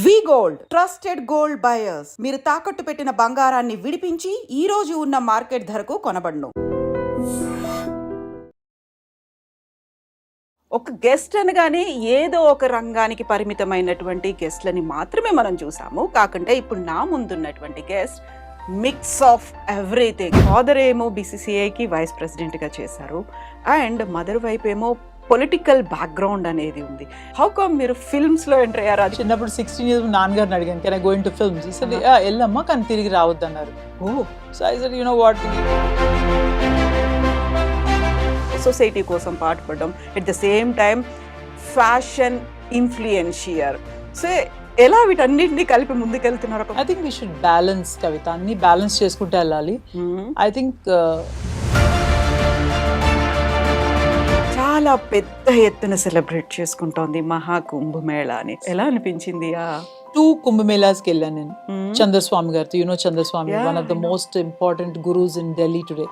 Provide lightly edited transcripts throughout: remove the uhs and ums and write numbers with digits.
వి gold trusted gold buyers మీరు తాకట్టు పెట్టిన బంగారాన్ని విడిపించి ఈ రోజు ఉన్న మార్కెట్ ధరకు కొనబడును. ఒక గెస్ట్ అనగానే ఏదో ఒక రంగానికి పరిమితమైనటువంటి గెస్ట్లని మాత్రమే మనం చూసాము. కాకుండా ఇప్పుడు నా ముందున్నటువంటి guest mix of everything. Father ఏమో బీసీసీఐకి వైస్ ప్రెసిడెంట్గా చేశారు అండ్ మదర్ వైపు ఏమో పొలిటికల్ బ్యాక్గ్రౌండ్ అనేది ఉంది. హౌ కమ్ మీరు ఫిల్మ్స్ లో ఎంటర్ అయ్యారా? చిన్నప్పుడు 16 years నాన్నగారిని అడిగాను, can I go into films? He said వెళ్ళమ్మా కానీ తిరిగి రావద్దు అన్నారు. So I said you know what, society కోసం పాటుపడడం, at the same time fashion influencer. So ఎలా వీటన్నిటిని కలిపి ముందుకెళ్తున్నారు? I think we should balance Kavitha, అన్ని బ్యాలెన్స్ చేసుకుంటూ వెళ్ళాలి. ఐ థింక్ చాలా పెద్ద ఎత్తున సెలబ్రేట్ చేసుకుంటోంది మహాకుంభమేళా అని. ఎలా అనిపించింది? 2 కుంభమేళాస్కి వెళ్ళాను నేను. చంద్రస్వామి గారితో, you know Chandraswami, one of the most important gurus in Delhi today.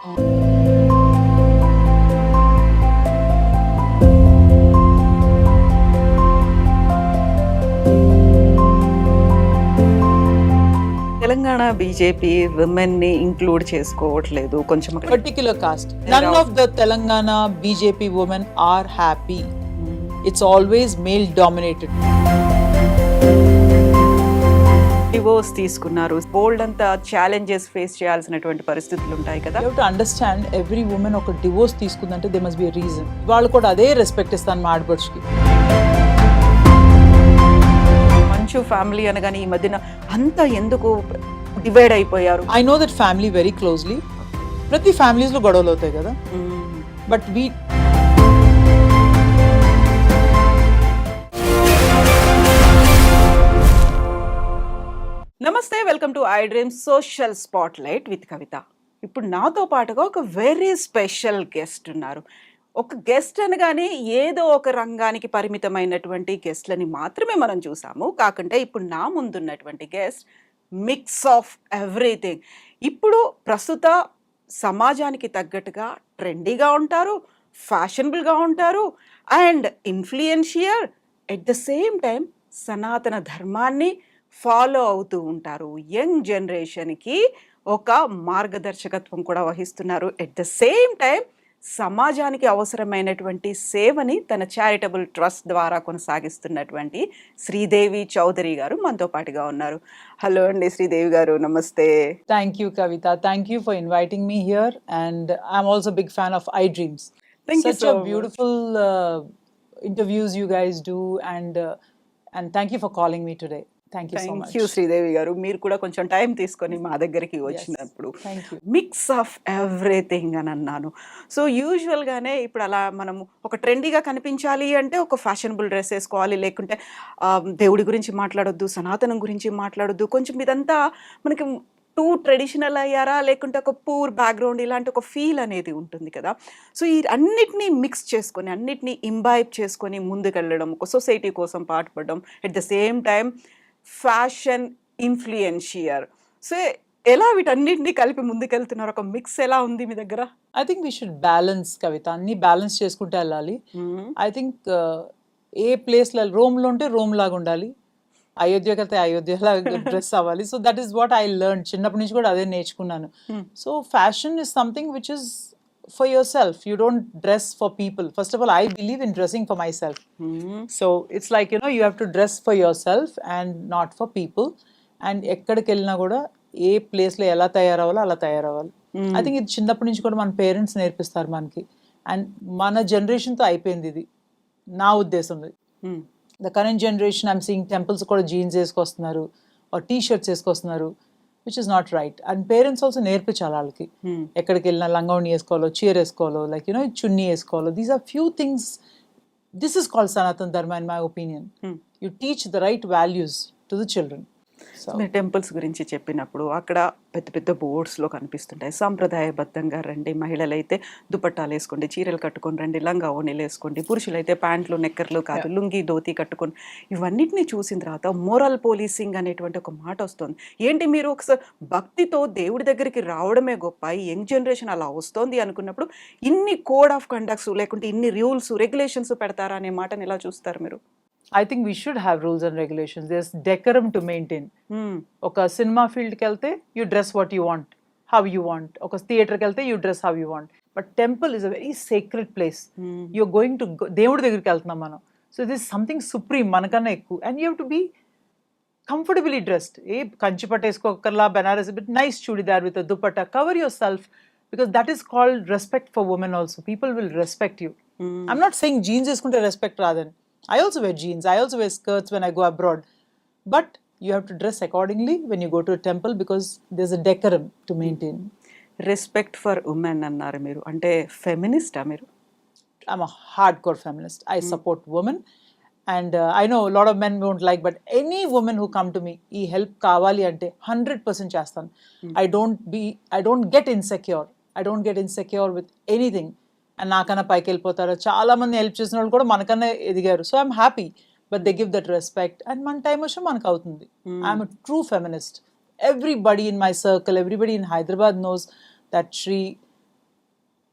Telangana BJP women ని ఇంక్లూడ్ చేసుకోవట్లేదు. కొంచెం particular caste, none of the Telangana BJP women are happy. It's always male dominated. Divorce తీసుకున్నారు, బోల్డ్ అంతా ఛాలెంజెస్ ఫేస్ చేయాల్సినటువంటి పరిస్థితులు ఉంటాయి కదా. You have to understand, every women ఒక డివోర్స్ తీసుకుందంటే they must be a reason. వాళ్ళు కూడా అదే రెస్పెక్ట్ ఇస్తాను మా ఆడపడుచుకి. మంచు ఫ్యామిలీ అనగానే ఈ మధ్యన అంతా ఎందుకు డివైడ్ అయిపోయారు? I know that family very closely. ప్రతి ఫ్యామిలీస్లో గొడవలు అవుతాయి కదా, బట్ వీ నమస్తే, welcome to I dream social spotlight with Kavitha. ఇప్పుడు నాతో పాటుగా ఒక వెరీ స్పెషల్ గెస్ట్ ఉన్నారు. ఒక గెస్ట్ అనగానే ఏదో ఒక రంగానికి పరిమితమైనటువంటి గెస్ట్లని మాత్రమే మనం చూసాము. కాకుండా ఇప్పుడు నా ముందున్నటువంటి గెస్ట్ మిక్స్ ఆఫ్ ఎవ్రీథింగ్. ఇప్పుడు ప్రస్తుత సమాజానికి తగ్గట్టుగా ట్రెండీగా ఉంటారు, ఫ్యాషనబుల్గా ఉంటారు and influencer. At the same time సనాతన ధర్మాన్ని ఫాలో అవుతూ ఉంటారు. యంగ్ జనరేషన్కి ఒక మార్గదర్శకత్వం కూడా వహిస్తున్నారు. ఎట్ ద సేమ్ టైం సమాజానికి అవసరమైనటువంటి సేవని తన చారిటబుల్ ట్రస్ట్ ద్వారా కొనసాగిస్తున్నటువంటి శ్రీదేవి చౌదరి గారు మనతో పాటుగా ఉన్నారు. హలో అండి శ్రీదేవి గారు, నమస్తే. Thank you Kavita, thank you for inviting me here and I'm also big fan of I Dreams. Such a beautiful interviews you guys do and thank you for calling me today. Thank you so much. Thank you Sridevi గారు, మీరు కూడా కొంచెం time తీసుకొని మా దగ్గరికి వచ్చినప్పుడు. Mix of everything అని అన్నాను. సో యూజువల్గానే ఇప్పుడు అలా మనం ఒక ట్రెండీగా కనిపించాలి అంటే ఒక ఫ్యాషనబుల్ డ్రెస్ వేసుకోవాలి, లేకుంటే దేవుడి గురించి మాట్లాడొద్దు, సనాతనం గురించి మాట్లాడొద్దు. కొంచెం ఇదంతా మనకి టూ ట్రెడిషనల్ అయ్యారా, లేకుంటే ఒక పూర్ బ్యాక్గ్రౌండ్, ఇలాంటి ఒక ఫీల్ అనేది ఉంటుంది కదా. సో ఈ అన్నిటినీ మిక్స్ చేసుకొని, అన్నిటినీ ఇంబైబ్ చేసుకొని ముందుకెళ్ళడం, ఒక సొసైటీ కోసం పాటుపడడం, at the same time fashion influencer. So ఎలా వీటన్నిటిని కలిపి ముందుకెళ్తున్నారు? ఒక మిక్స్ ఎలా ఉంది మీ దగ్గర? I think we should balance Kavitha, అన్ని బ్యాలెన్స్ చేసుకుంటూ వెళ్ళాలి. ఐ థింక్ ఏ ప్లేస్లో రోమ్లో ఉంటే రోమ్ లాగా ఉండాలి, అయోధ్యకి అయితే అయోధ్యలాగా డ్రెస్ అవ్వాలి. So that is what I learn. చిన్నప్పటి నుంచి కూడా అదే నేర్చుకున్నాను. So fashion is something which is for yourself. You don't dress for people. First of all, I believe in dressing for myself. So it's like, you know, you have to dress for yourself and not for people. And ఎక్కడికి వెళ్ళినా కూడా ఏ ప్లేస్లో ఎలా తయారవ్వాలో అలా తయారవ్వాలి. I think ఇది చిన్నప్పటి నుంచి కూడా మన పేరెంట్స్ నేర్పిస్తారు మనకి. అండ్ మన జనరేషన్తో అయిపోయింది ఇది, నా ఉద్దేశం. The current generation I'm seeing temples కూడా జీన్స్ వేసుకొస్తున్నారు, టీ షర్ట్స్ వేసుకొస్తున్నారు, which is not right. And parents also నేర్పించాలి వాళ్ళకి. ఎక్కడికి వెళ్ళినా లంగావణి వేసుకోవాలో, చీర వేసుకోవాలో, లైక్ యూనో చున్నీ వేసుకోవాలో. These are few things. This is called Sanatana Dharma in my opinion. You teach the right values to the children. మీరు టెంపుల్స్ గురించి చెప్పినప్పుడు అక్కడ పెద్ద పెద్ద బోర్డ్స్లో కనిపిస్తుంటాయి, సాంప్రదాయబద్ధంగా రండి, మహిళలైతే దుపట్టాలు వేసుకోండి, చీరలు కట్టుకొని రండి, లంగా ఓణీలు వేసుకోండి, పురుషులైతే ప్యాంట్లు నెక్కర్లు కాదు లుంగి ధోతి కట్టుకొని. ఇవన్నిటిని చూసిన తర్వాత మోరల్ పోలీసింగ్ అనేటువంటి ఒక మాట వస్తుంది. ఏంటి మీరు ఒకసారి భక్తితో దేవుడి దగ్గరికి రావడమే గొప్ప, ఈ యంగ్ జనరేషన్ అలా వస్తుంది అనుకున్నప్పుడు ఇన్ని కోడ్ ఆఫ్ కండక్ట్స్ లేకుంటే ఇన్ని రూల్స్ రెగ్యులేషన్స్ పెడతారా అనే మాటని ఎలా చూస్తారు మీరు? I think we should have rules and regulations. There's decorum to maintain. ఒక సినిమా ఫీల్డ్కి వెళ్తే you dress what you want, how you want. ఒక థియేటర్కి వెళ్తే you dress how you want. But temple is a very secret place. You're going to దేవుడి దగ్గరికి వెళ్తున్నాం మనం. సో దిస్ సంథింగ్ సుప్రీం మనకన్నా ఎక్కువ. And you have to be comfortably dressed. ఏ కంచి పట్టేసుకోకర్లా, Banaras, but nice churidar with dupatta. Cover yourself, because that is called respect for women also. People will respect you. I'm not saying jeans వేసుకుంటే respect రాదని. I also wear jeans. I also wear skirts when I go abroad. But you have to dress accordingly when you go to a temple because there's a decorum to maintain. Respect for women అన్నారు మీరు, అంటే ఫెమినిస్టా మీరు? I'm a hardcore feminist. I support women. And I know a lot of men won't like, but any woman who come to me, ఈ help కావాలి అంటే 100% చేస్తాను. I don't get insecure. I don't get insecure with anything. And నాకన్నా పైకి వెళ్ళిపోతారు. చాలా మంది help చేసిన వాళ్ళు కూడా మనకన్నా ఎదిగారు. So I'm happy, but they give that respect. And మన టైం వచ్చి మనకు అవుతుంది. I'm a true feminist. Everybody in my circle, everybody in Hyderabad knows that Shri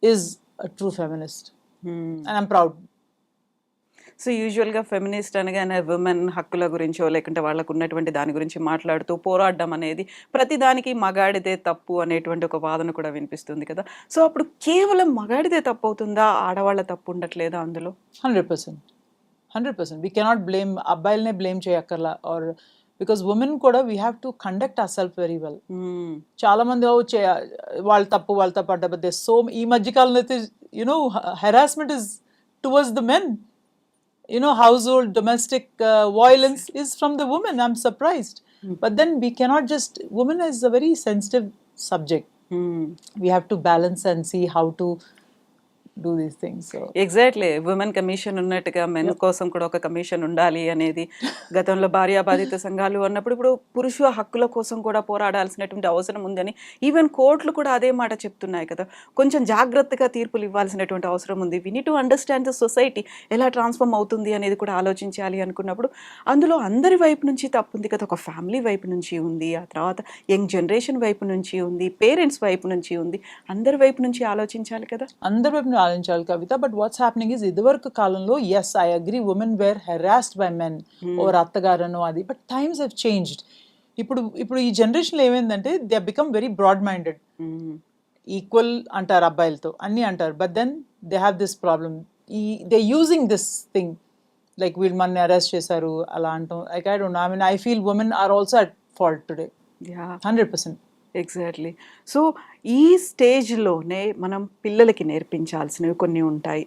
is a true feminist. And I'm proud. So యూజువల్గా feminist అనగానే women హక్కుల గురించో లేకుంటే వాళ్ళకు ఉన్నటువంటి దాని గురించి మాట్లాడుతూ పోరాడడం అనేది ప్రతిదానికి మగాడిదే తప్పు అనేటువంటి ఒక వాదన కూడా వినిపిస్తుంది కదా. సో అప్పుడు కేవలం మగాడిదే తప్పు అవుతుందా, ఆడవాళ్ళ తప్పు ఉండట్లేదా అందులో? 100%. We cannot blame అబ్బాయిలనే బ్లేమ్ చేయక్కర్లా. ఆర్ బికాస్ ఉమెన్ కూడా we have to conduct ourself very well. చాలా మంది వాళ్ళ తప్పు అంటారు. బట్ దే సో ఈ మధ్యకాలంలో అయితే harassment is towards the men. Household domestic violence is from the woman. I'm surprised. But then we cannot just, women is a very sensitive subject. We have to balance and see how to do these things. So exactly, women commission ఉన్నట్టుగా men కోసం కూడా ఒక commission ఉండాలి అనేది గతంలో భార్యాబాధిత సంఘాలు అన్నప్పుడు ఇప్పుడు పురుష హక్కుల కోసం కూడా పోరాడాల్సినటువంటి అవసరం ఉందని ఈవెన్ కోర్టులు కూడా అదే మాట చెప్తున్నాయి కదా. కొంచెం జాగ్రత్తగా తీర్పులు ఇవ్వాల్సినటువంటి అవసరం ఉంది. We need to understand the society ఎలా ట్రాన్స్ఫార్మ్ అవుతుంది అనేది కూడా ఆలోచించాలి అనుకున్నప్పుడు అందులో అందరి వైపు నుంచి తప్పు ఉంది కదా. ఒక ఫ్యామిలీ వైపు నుంచి ఉంది, ఆ తర్వాత యంగ్ జనరేషన్ వైపు నుంచి ఉంది, పేరెంట్స్ వైపు నుంచి ఉంది, అందరి వైపు నుంచి ఆలోచించాలి కదా. అందరి వైపు ఆలోచించాలి Kavitha. But what's happening is, ఇదివరకు కాలంలో yes I agree women were harassed by men over అత్తగారను అది. But times have changed. ఇప్పుడు ఈ జనరేషన్లో ఏమైందంటే they have become very broad minded. Equal అంటారు అబ్బాయిలతో, అన్నీ అంటారు. But then they have this problem. They using this thing like వీళ్ళు మనని అరెస్ట్ చేశారు అలా అంటాం. Like I don't know, I mean I feel women are also at fault today. 100%. Exactly. So ఈ స్టేజ్లోనే మనం పిల్లలకి నేర్పించాల్సినవి కొన్ని ఉంటాయి.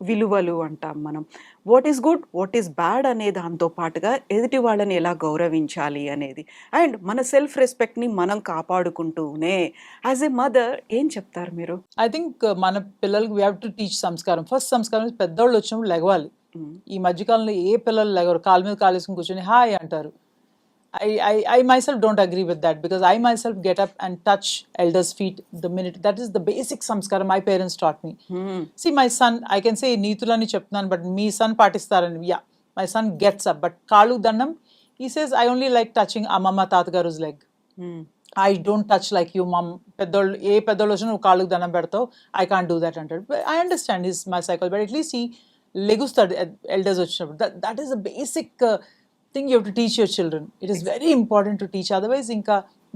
విలువలు అంటాం మనం. What is good, what is bad అనే దాంతో పాటుగా ఎదుటి వాళ్ళని ఎలా గౌరవించాలి అనేది, అండ్ మన సెల్ఫ్ రెస్పెక్ట్ని మనం కాపాడుకుంటూనే యాజ్ ఎ మదర్ ఏం చెప్తారు మీరు? ఐ థింక్ మన పిల్లలకి వీ హ్యావ్ టు టీచ్ సంస్కారం. ఫస్ట్ సంస్కారం పెద్దవాళ్ళు వచ్చినప్పుడు లెగవాలి. ఈ మధ్యకాలంలో ఏ పిల్లలు లెగరు, కాలు మీద కాలు వేసుకుని కూర్చొని హాయ్ అంటారు. I myself don't agree with that because I myself get up and touch elders' feet the minute. That is the basic samskara my parents taught me. See, my son, I can say neetulani cheptunanu, but me son patistarani. Yeah, my son gets up, but Kalu Dandam, he says, I only like touching Amama Tatagaru's leg. I don't touch like you, mom. Peddolu వచ్చి కాళ్ళకు దండం పెడతావు, I can't do that అంటాడు. But I understand his my cycle, but at least he లెగుస్తాడు elders వచ్చినప్పుడు. That is a basic thing you have to teach your children. It is very important to teach. Otherwise,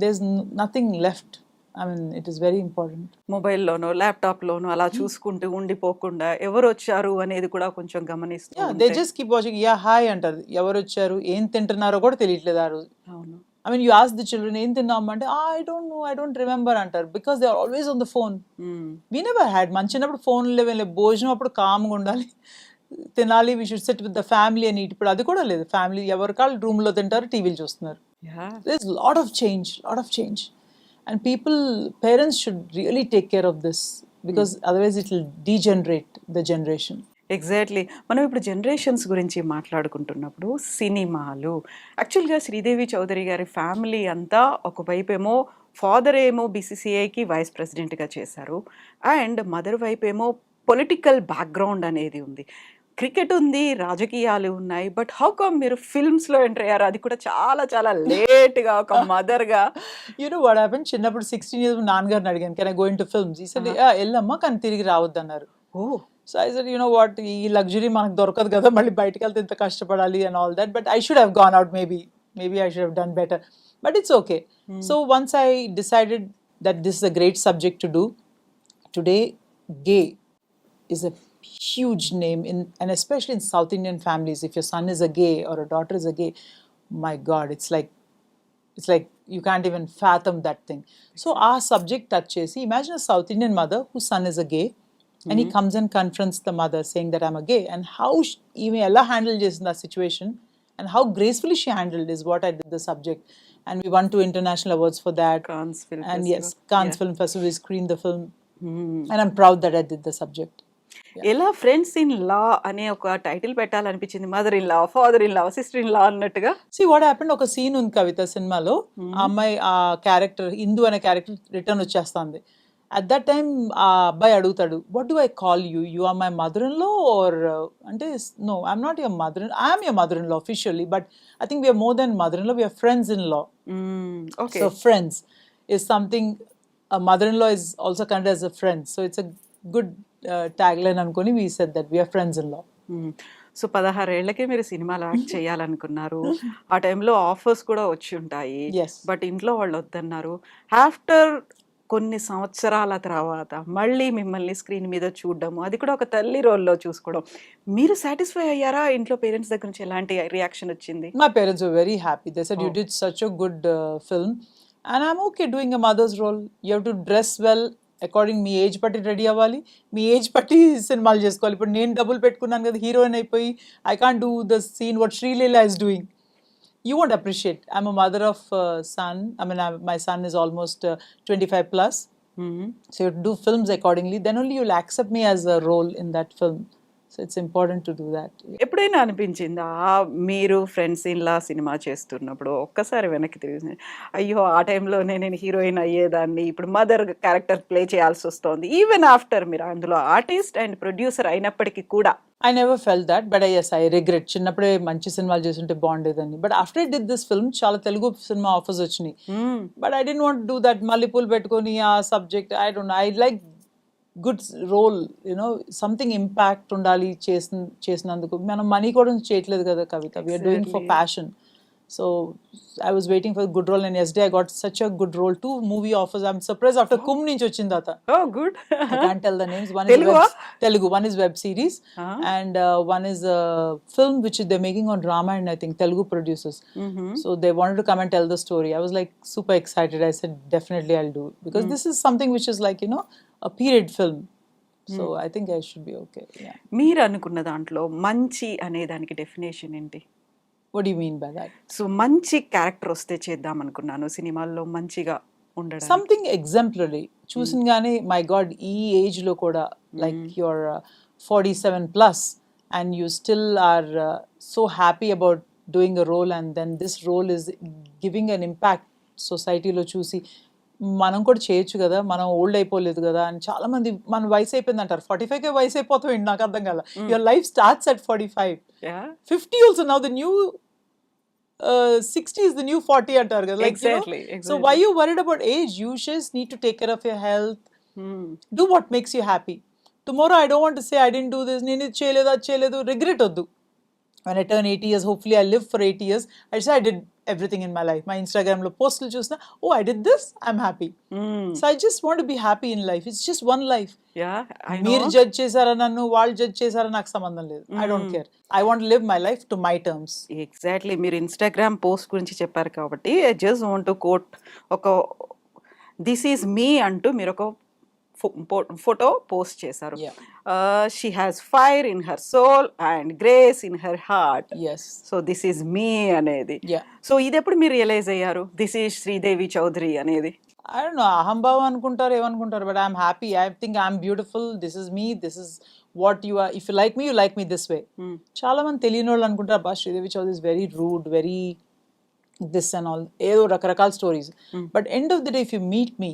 there's nothing left. I mean, it is very important. మొబైల్లోనో ల్యాప్టాప్లోనో అలా చూసుకుంటూ ఉండిపోకుండా ఎవరు వచ్చారు అనేది కూడా కొంచెం గమనిస్తూ they just keep watching. Yeah, hi అంటారు. ఎవరు వచ్చారు, ఏం తింటున్నారో కూడా తెలియట్లేదు ఆ రోజు. అవును. I mean, you ask the children, ఏం తిన్నాం అంటే I don't know, I don't remember అంటారు. Because they are always on the phone. We never had. మన చిన్నప్పుడు ఫోన్ లేవే, భోజనం అప్పుడు కామ్గా ఉండాలి, తినాలి, we should sit with the family and eat. ఇప్పుడు అది కూడా లేదు. ఫ్యామిలీ ఎవరి కాళ్ళు రూమ్లో తింటారు, టీవీలు చూస్తున్నారు. There's lot of change. And parents should really take care of this because otherwise it will degenerate the generation. Exactly. మనం ఇప్పుడు జనరేషన్స్ గురించి మాట్లాడుకుంటున్నప్పుడు సినిమాలు, యాక్చువల్గా శ్రీదేవి చౌదరి గారి ఫ్యామిలీ అంతా ఒకవైపు ఏమో ఫాదర్ ఏమో బీసీసీఐకి వైస్ ప్రెసిడెంట్గా చేశారు, అండ్ మదర్ వైపు ఏమో పొలిటికల్ బ్యాక్గ్రౌండ్ అనేది ఉంది, క్రికెట్ ఉంది, రాజకీయాలు ఉన్నాయి. బట్ హౌ కమ్ మీరు ఫిల్మ్స్లో ఎంటర్ అయ్యారు, అది కూడా చాలా చాలా లేట్గా ఒక మదర్గా? వాట్ హ్యాపెన్, చిన్నప్పుడు 16 years నాన్నగారిని అడిగాను, can I go into films? He said వెళ్ళమ్మా కానీ తిరిగి రావద్దన్నారు. So I said, you know what, ఈ luxury మనకు దొరకదు కదా, మళ్ళీ బయటకు వెళ్తే ఇంత కష్టపడాలి and all that. But I should have gone out maybe. Maybe I should have done better. But it's okay. So once I decided that this is a great subject to do, today gay is a huge name in, and especially in South Indian families. If your son is a gay or a daughter is a gay, my God, it's like you can't even fathom that thing. So our subject touches. Imagine a South Indian mother whose son is a gay, and he comes and confronts the mother saying that I'm a gay, and how even Ella handled this in that situation, and how gracefully she handled is what I did the subject, and we won 2 international awards for that. Cannes Film And yes, Festival. Cannes Film Festival, we screened the film, and I'm proud that I did the subject. ఎలా friends in law అనే ఒక title పెట్టాలనిపించింది? Mother in law, father in law, sister in law అన్నట్టుగా. See what happened, ఒక scene ఉంది కవిత సినిమాలో, ఆ అమ్మాయి ఆ క్యారెక్టర్ ఇందు అనే క్యారెక్టర్ రిటర్న్ వచ్చేస్తుంది. అట్ దట్ టైమ్ ఆ అబ్బాయి అడుగుతాడు, what do I call you, you are my mother in law or, అంటే no I'm not your mother, I'm your mother in law officially, but I think we are more than mother in law, we are friends in law. Okay. So friends is something, a mother-in-law is also considered as a friend. So it's a good tagline అనుకొని we said that we are friends in law. So 16 ఏళ్లకే మీరు సినిమాలో act చేయాలనుకున్నారు. ఆ టైంలో offers కూడా వచ్చి ఉంటాయి. Yes. But ఇంట్లో వాళ్ళు వద్దన్నారు. ఆఫ్టర్ కొన్ని సంవత్సరాల తర్వాత మళ్ళీ మిమ్మల్ని స్క్రీన్ మీద చూడడము, అది కూడా ఒక తల్లి రోల్లో చూసుకోవడం, మీరు సాటిస్ఫై అయ్యారా? ఇంట్లో పేరెంట్స్ దగ్గర నుంచి ఎలాంటి రియాక్షన్ వచ్చింది? My parents were very happy. They said, you did such a good film, and I'm okay doing a mother's role. You have to dress well according me age పట్టి ready అవ్వాలి, మీ age పట్టి సినిమాలు చేసుకోవాలి. ఇప్పుడు నేను డబ్బులు పెట్టుకున్నాను కదా హీరోయిన్ అయిపోయి, I can't do the scene what Sreeleela is doing. You won't appreciate. I'm a mother of son. I mean, my son is almost 25 plus. So you have to do films accordingly. Then only you'll accept me as a role in that film. So it's important to do that. ఎప్పుడైనా అనిపించిందా మీరు friends in-law cinema చేస్తున్నప్పుడు ఒక్కసారి వెనక్కి తిరిగి, అయ్యో ఆ టైంలోనే నేను హీరోయిన్ అయ్యేదాన్ని, ఇప్పుడు మదర్ క్యారెక్టర్ ప్లే చేయాల్సి వస్తుంది, ఈవెన్ ఆఫ్టర్ మీరు అందులో ఆర్టిస్ట్ అండ్ ప్రొడ్యూసర్ అయినప్పటికీ కూడా? I never felt that, but yes, I regret. చిన్నప్పుడే మంచి సినిమాలు చేస్తుంటే బాగుండేదని. But after I did this film, చాలా తెలుగు సినిమా ఆఫర్స్ వచ్చినాయి. But I didn't want to do that మల్లెపూలు పెట్టుకొని ఆ subject. I don't know. I like good role, you know, something impact ఉండాలి చేసినందుకు. మనం మనీ కూడా చేయట్లేదు కదా కవిత. We are doing for passion. So I was waiting for a good role, and yesterday I got such a good role. 2 movie offers. I'm surprised after Kum నుంచి వచ్చింది అత. Oh, good. I can't tell the names. One Telugu? is Telugu. One is web series, and one is a film which they're making on Rama, and I think Telugu producers. So they wanted to come and tell the story. I was like super excited. I said definitely I'll do it, because this is something which is like, you know, a period film. So I think I should be okay. Yeah. మీరు అనుకున్న దాంట్లో మంచి అనే దానికి definition ఏంటి? What do you mean by that? So మంచి character వస్తే చేద్దాం అనుకున్నాను సినిమాల్లో మంచిగా ఉండడం. Something exemplary. చూసినగానే my god, ఈ ఏజ్ లో కూడా like you're 47 plus and you still are so happy about doing a role, and then this role is giving an impact society లో చూసి మనం కూడా చేయొచ్చు కదా, మనం ఓల్డ్ అయిపోలేదు కదా అని చాలా మంది, మన వయసు అయిపోయింది అంటారు. 45కే వయసు అయిపోతాం, నాకు అర్థం కదా. Your life starts at 45. 50 also now the new 60 is the new 40 అంటారు కదా. Like, Exactly, you know, so why you worried about age? You just need to take care of your health. Do what makes you happy. Tomorrow I don't want to say I didn't do this, నేను ఇది చేయలేదు అది చేయలేదు, regret వద్దు. When I turn 80 years, hopefully I live for 80 years, I say I did everything in my life. My Instagram lo postlu chusna, oh I did this, I'm happy. So I just want to be happy in life. It's just one life. Yeah, I know. మీరు judge చేశారా నన్ను, వాళ్ళు judge చేశారా నాకు సంబంధం లేదు. I don't care. I want to live my life to my terms. Exactly. మీరు Instagram post గురించి చెప్పారు కాబట్టి I just want to quote ఒక దిస్ ఈజ్ మీ అంటూ మీరు ఒక ఫోటో పోస్ట్ చేశారు. She has fire in her soul and grace in her heart. Yes. So this is me అనేది. Yeah. సో ఇది ఎప్పుడు మీరు రియలైజ్ అయ్యారు దిస్ ఈజ్ శ్రీదేవి చౌదరి అనేది? I don't know, అహంభావం అనుకుంటారు ఏమనుకుంటారు, but I'm happy. I think I'm beautiful. This is me. This is what you are. If you like me this way. చాలా మంది తెలియని వాళ్ళు అనుకుంటారు, బా Sridevi Chowdary is very rude, very this and all, ఏదో రకరకాల stories. But end of the day, if you meet me,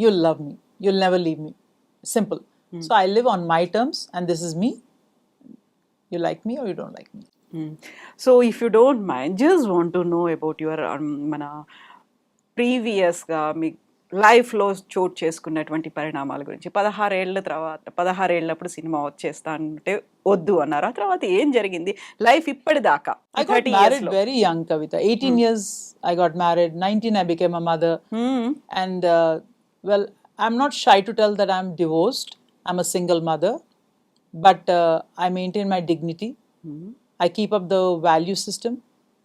you'll love me. You'll never leave me. Simple. So I live on my terms, and this is me. You like me or you don't like me. So if you don't mind, just want to know about your మన ప్రీవియస్గా మీ లైఫ్‌లో చోటు చేసుకున్నటువంటి పరిణామాల గురించి. 16 ఏళ్ల తర్వాత 16 ఏళ్ళప్పుడు cinema వచ్చేస్తా అంటే వద్దు అన్నారు. ఆ తర్వాత ఏం జరిగింది? లైఫ్ ఇప్పటిదాకా I got 30 married ఇయర్స్‌లో. very young, Kavita. 18 years I got married. 19 I became a mother. హ్మ్. And well, I'm not shy to tell that I'm divorced. I'm a single mother. But I maintain my dignity. I keep up the value system.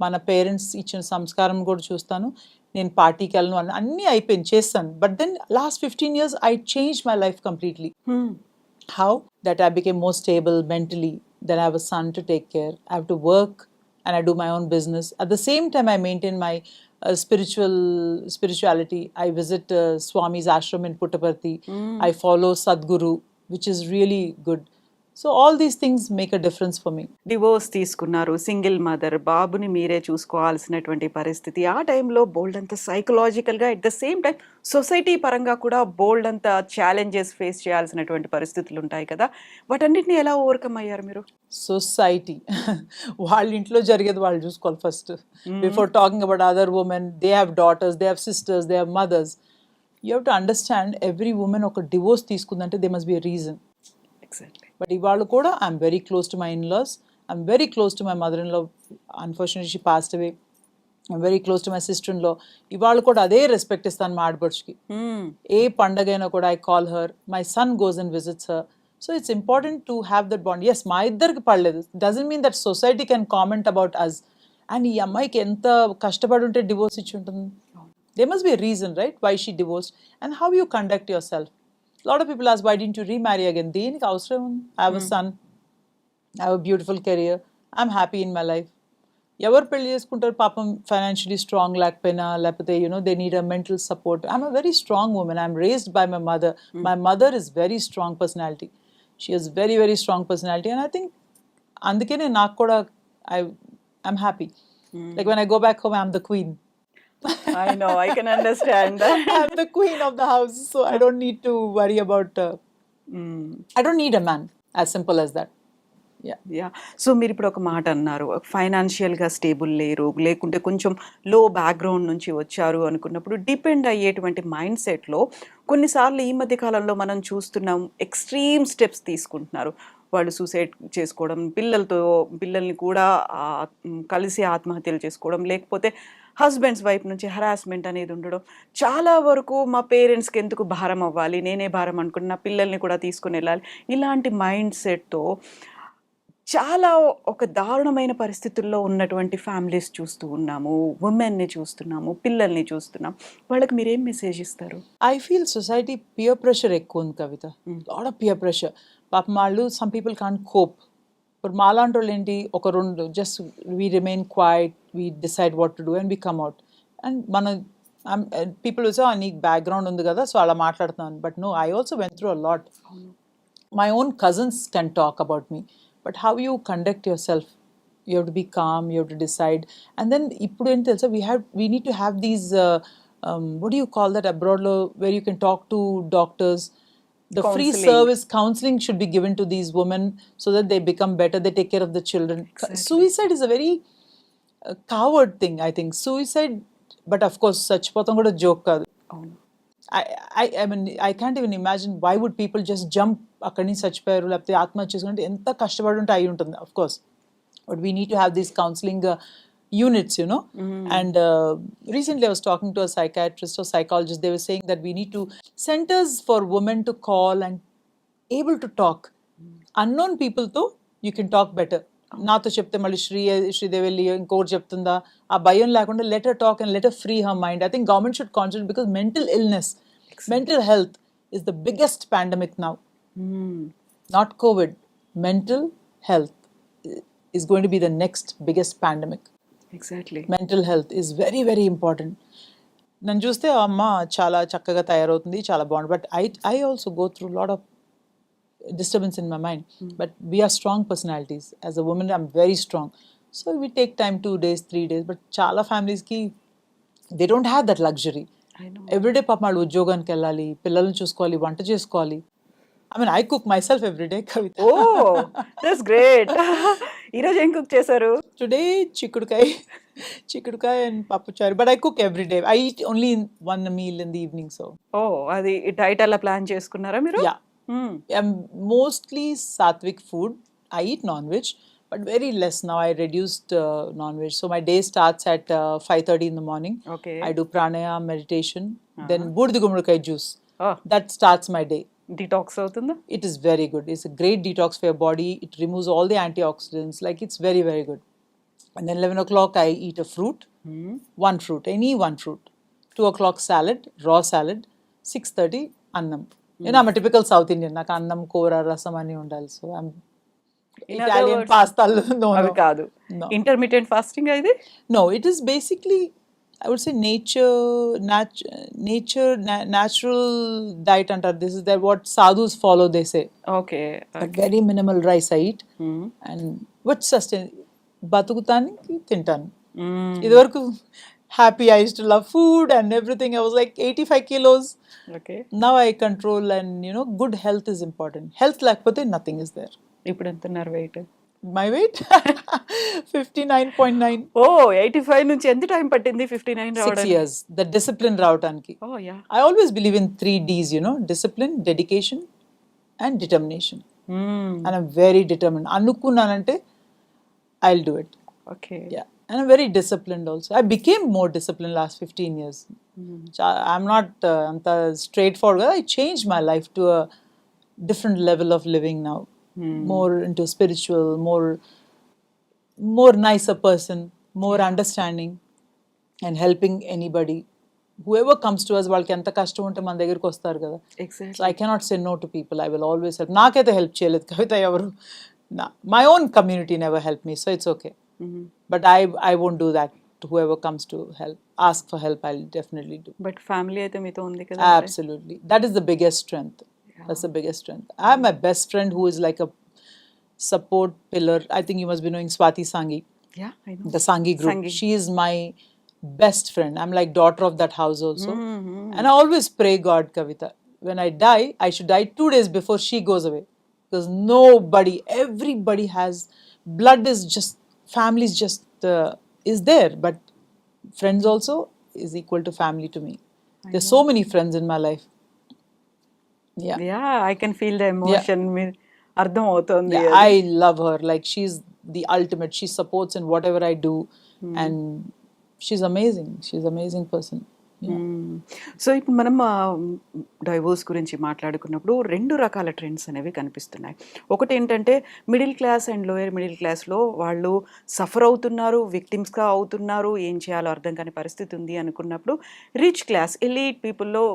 మన parents ఇచ్చిన సంస్కారం కూడా చూస్తాను. నేను పార్టీకి వెళ్ళను అన్నీ అయిపోయింది చేస్తాను. But then last 15 years I changed my life completely. హ్మ్. How? That I became more stable mentally. Then I have a son to take care. I have to work and I do my own business. At the same time, I maintain my spirituality. I visit Swami's ashram in Puttaparthi. I follow Sadhguru, which is really good. So all these things make a difference for me. Divorce తీసుకున్నారు. Single mother. బాబుని మీరే చూసుకోవాల్సినటువంటి పరిస్థితి. ఆ టైంలో బోలెడంత సైకలాజికల్‌గా at the same time society పరంగా కూడా బోలెడంత ఛాలెంజెస్ ఫేస్ చేయాల్సినటువంటి పరిస్థితులుంటాయి కదా! వాటన్నిటిని ఎలా ఓవర్‌కమ్ అయ్యారు మీరు? Society. వాళ్ళ ఇంట్లో జరిగేది వాళ్ళు చూసుకోవాలి first. Before talking about other women, they have daughters, they have sisters, they have mothers. You have to understand every woman ఒక డివోర్స్ తీసుకుందంటే there must be a reason. Exactly. But ఇవాళ కూడా I'm very close to my in-laws. I'm very close to my mother-in-law. Unfortunately, she passed away. I'm very close to my sister-in-law. ఇవాళ కూడా అదే respect ఇస్తాను మా ఆడపడుచుకి. హ్మ్. ఏ పండగైనా కూడా I call her. My son goes and visits her. So it's important to have that bond. Yes, మా ఇద్దరికి పడలేదు. Doesn't mean that society can comment about us. And ఈ అమ్మాయికి ఎంత కష్టపడి ఉంటే డివోర్స్ ఇచ్చి ఉంటుంది. There must be a reason, right? Why she divorced and how you conduct yourself. A lot of people ask, why didn't you remarry again? దేనికి అవసరం ఉంది? I have a son. I have a beautiful career. I'm happy in my life. ఎవరు పెళ్లి చేసుకుంటారు పాపం financially strong లేకపోయినా లేకపోతే they need a mental support. I'm a very strong women. I'm raised by my mother. My mother is very strong personality. She has very very strong personality and I think అందుకనే నాకు కూడా I'm happy. Like when I go back home I'm the queen. I know, I can understand that. I'm the queen of the house, so I don't need to worry about. I don't need a man. As simple as that. Yeah. Yeah! So మీరిప్పుడు ఒక మాట అన్నారు. ఫైనాన్షియల్‌గా stable లేరు. లేకుంటే కొంచెం లో background నుంచి వచ్చారు అనుకున్నప్పుడు డిపెండ్ అయ్యేటువంటి మైండ్ సెట్‌లో కొన్నిసార్లు ఈ మధ్య కాలంలో మనం చూస్తున్నాం ఎక్స్‌ట్రీమ్ స్టెప్స్ తీసుకుంటున్నారు. వాళ్ళు సూసైడ్ చేసుకోవడం, పిల్లల్ని కూడా కలిసి ఆత్మహత్యలు చేసుకోవడం, లేకపోతే హస్బెండ్స్ వైపు నుంచి హరాస్మెంట్ అనేది ఉండడం. చాలా వరకు మా పేరెంట్స్‌కి ఎందుకు భారం అవ్వాలి, నేనే భారం అనుకుని నా పిల్లల్ని కూడా తీసుకొని వెళ్ళాలి. ఇలాంటి మైండ్ సెట్‌తో చాలా ఒక దారుణమైన పరిస్థితుల్లో ఉన్నటువంటి ఫ్యామిలీస్ చూస్తూ ఉన్నాము. వుమెన్‌ని చూస్తున్నాము, పిల్లల్ని చూస్తున్నాం. వాళ్ళకి మీరేం మెసేజ్ ఇస్తారు? I feel society peer pressure ఎక్కువ ఉంది కవిత. Lot of peer pressure. పాపం వాళ్ళు some people can't cope. ఇప్పుడు మాలాంటి వాళ్ళు ఏంటి ఒక రెండు just we remain quiet, we decide what to do and we come out. And మన people will say నీకు బ్యాక్గ్రౌండ్ ఉంది కదా సో అలా మాట్లాడుతున్నాను. But no, I also went through a lot. My own cousins can talk about me. But how you conduct yourself, you have to be calm, you have to decide. And then ఇప్పుడు ఏంటి తెలుసా we need to have these what do you call that abroad where you can talk to doctors. The free Counseling. service counseling should be given to these women so that they become better, they take care of the children. Exactly. Suicide is a very coward thing, I think. Suicide, but of course చచ్చిపోతాం కూడా joke కాదు. అవును. I mean, I can't even imagine why would people just jump అక్కడి నుంచి చచ్చిపోయారు లేకపోతే ఆత్మహత్య చేసుకుంటే ఎంత కష్టపడి ఉంటే అయి ఉంటుంది of course. But we need to have these counseling units, And recently I was talking to a psychiatrist or psychologist. They were saying that we need to centers for women to call and able to talk. Unknown people తో you can talk better. నాతో చెప్తే మళ్ళీ శ్రీదేవి వెళ్ళి ఇంకోటి చెప్తుందా ఆ భయం లేకుండా let her talk and let her free her mind. I think government should concentrate because mental illness, mental health is the biggest pandemic now. Not COVID. Mental health is going to be the next biggest pandemic. Exactly. Mental health is very very important. నన్ను చూస్తే అమ్మ చాలా చక్కగా తయారవుతుంది చాలా బాగుంది. But I also go through a lot of disturbance in my mind. But we are strong personalities. As a woman, I'm very strong. So we take time 2 days, 3 days. But చాలా families కి they don't have that luxury. I know. Everyday పాపం వాళ్ళు ఉద్యోగానికి వెళ్ళాలి, పిల్లల్ని చూసుకోవాలి, వంట చేసుకోవాలి. I mean, I cook myself every day, Kavita. Oh that's great. ఈరోజు ఏం కుక్ చేశారు? Today, chikudukai and papuchari. But I cook every day. I eat only one meal in the evening, so ఓ అది డైట్ అలా plan చేసుకున్నారా మీరు? yeah. I'm mostly sattvic food. I eat non-veg, but very less now. I reduced non-veg. So my day starts at 5:30 in the morning. Okay. I do pranayama, meditation, then burdi gumrukai juice. Oh That starts my day. Detox అవుతుందా? It is very good. It's a great detox for your body. It removes all the antioxidants. Like it's very, very good. And then 11 o'clock, I eat a fruit. One fruit, any one fruit. 2 o'clock salad, raw salad. 6:30 annam. You know, I'm a typical South Indian. Like annam, kora, rasam ani undali. So I'm In other Italian words, pasta. No, అవి no. కాదు. No. Intermediate fasting ఇది? No, it is basically, I would say natural diet under this is that what sadhus follow, they say. Okay. But very minimal rice I eat. And what sustain బతుకుతానికి తింటాను. ఇదివరకు happy, I used to love food and everything. I was like 85 kilos. Okay. Now I control, and good health is important. Health లేకపోతే nothing is there. ఇప్పుడు ఎంత ఉన్నారు wait? My weight 59.9. ఓ 85 నుంచి ఎంత time పట్టింది 59 6 రావడానికి? years. The discipline రావడానికి. ఓ yeah. I always believe in 3 Ds, discipline, dedication, and determination. And I'm very determined. అనుకున్నానంటే I'll do it. Okay. Yeah. And I'm very disciplined also. I became more disciplined last 15 years. I'm not anta straightforward. I changed my life to a different level of living now. More into spiritual, more nicer person, more understanding, and helping anybody. Whoever comes to us, వాళ్ళకి ఎంత కష్టం ఉంటే మన దగ్గరికి వస్తారు కదా. Exactly. So I cannot say no to people. I will always help. నాకైతే help చేయలేదు కవిత ఎవరు. My own community never helped me, so it's okay. But I won't do that to whoever comes to help. Ask for help, I'll definitely do. But family అయితే మీతో ఉంది కదా? Absolutely. That is the biggest strength. That's the biggest strength. I have my best friend who is like a support pillar. I think you must be knowing Swati Sangi, yeah I know. the Sangi group. Sangi. She is my best friend. I'm like daughter of that house also. And I always pray God, Kavita, when I die, I should die 2 days before she goes away. Because everybody has, blood is just, family is just, is there. But friends also is equal to family to me. There's so many friends in my life. Yeah. Yeah I can feel the emotion. మీరు అర్థం అవుతుంది. Yeah, I love her. Like she's the ultimate. She supports in whatever I do, and she's amazing. She's an amazing person. Yeah. So ఇప్పుడు మనం divorce గురించి మాట్లాడుకున్నప్పుడు 2 రకాల trends అనేవి కనిపిస్తున్నాయి. ఒకటి ఏంటంటే middle class and lower middle క్లాస్లో వాళ్ళు సఫర్ అవుతున్నారు, విక్టిమ్స్గా అవుతున్నారు, ఏం చేయాలో అర్థం కాని పరిస్థితి ఉంది అనుకున్నప్పుడు రిచ్ క్లాస్ ఎలీట్ పీపుల్లో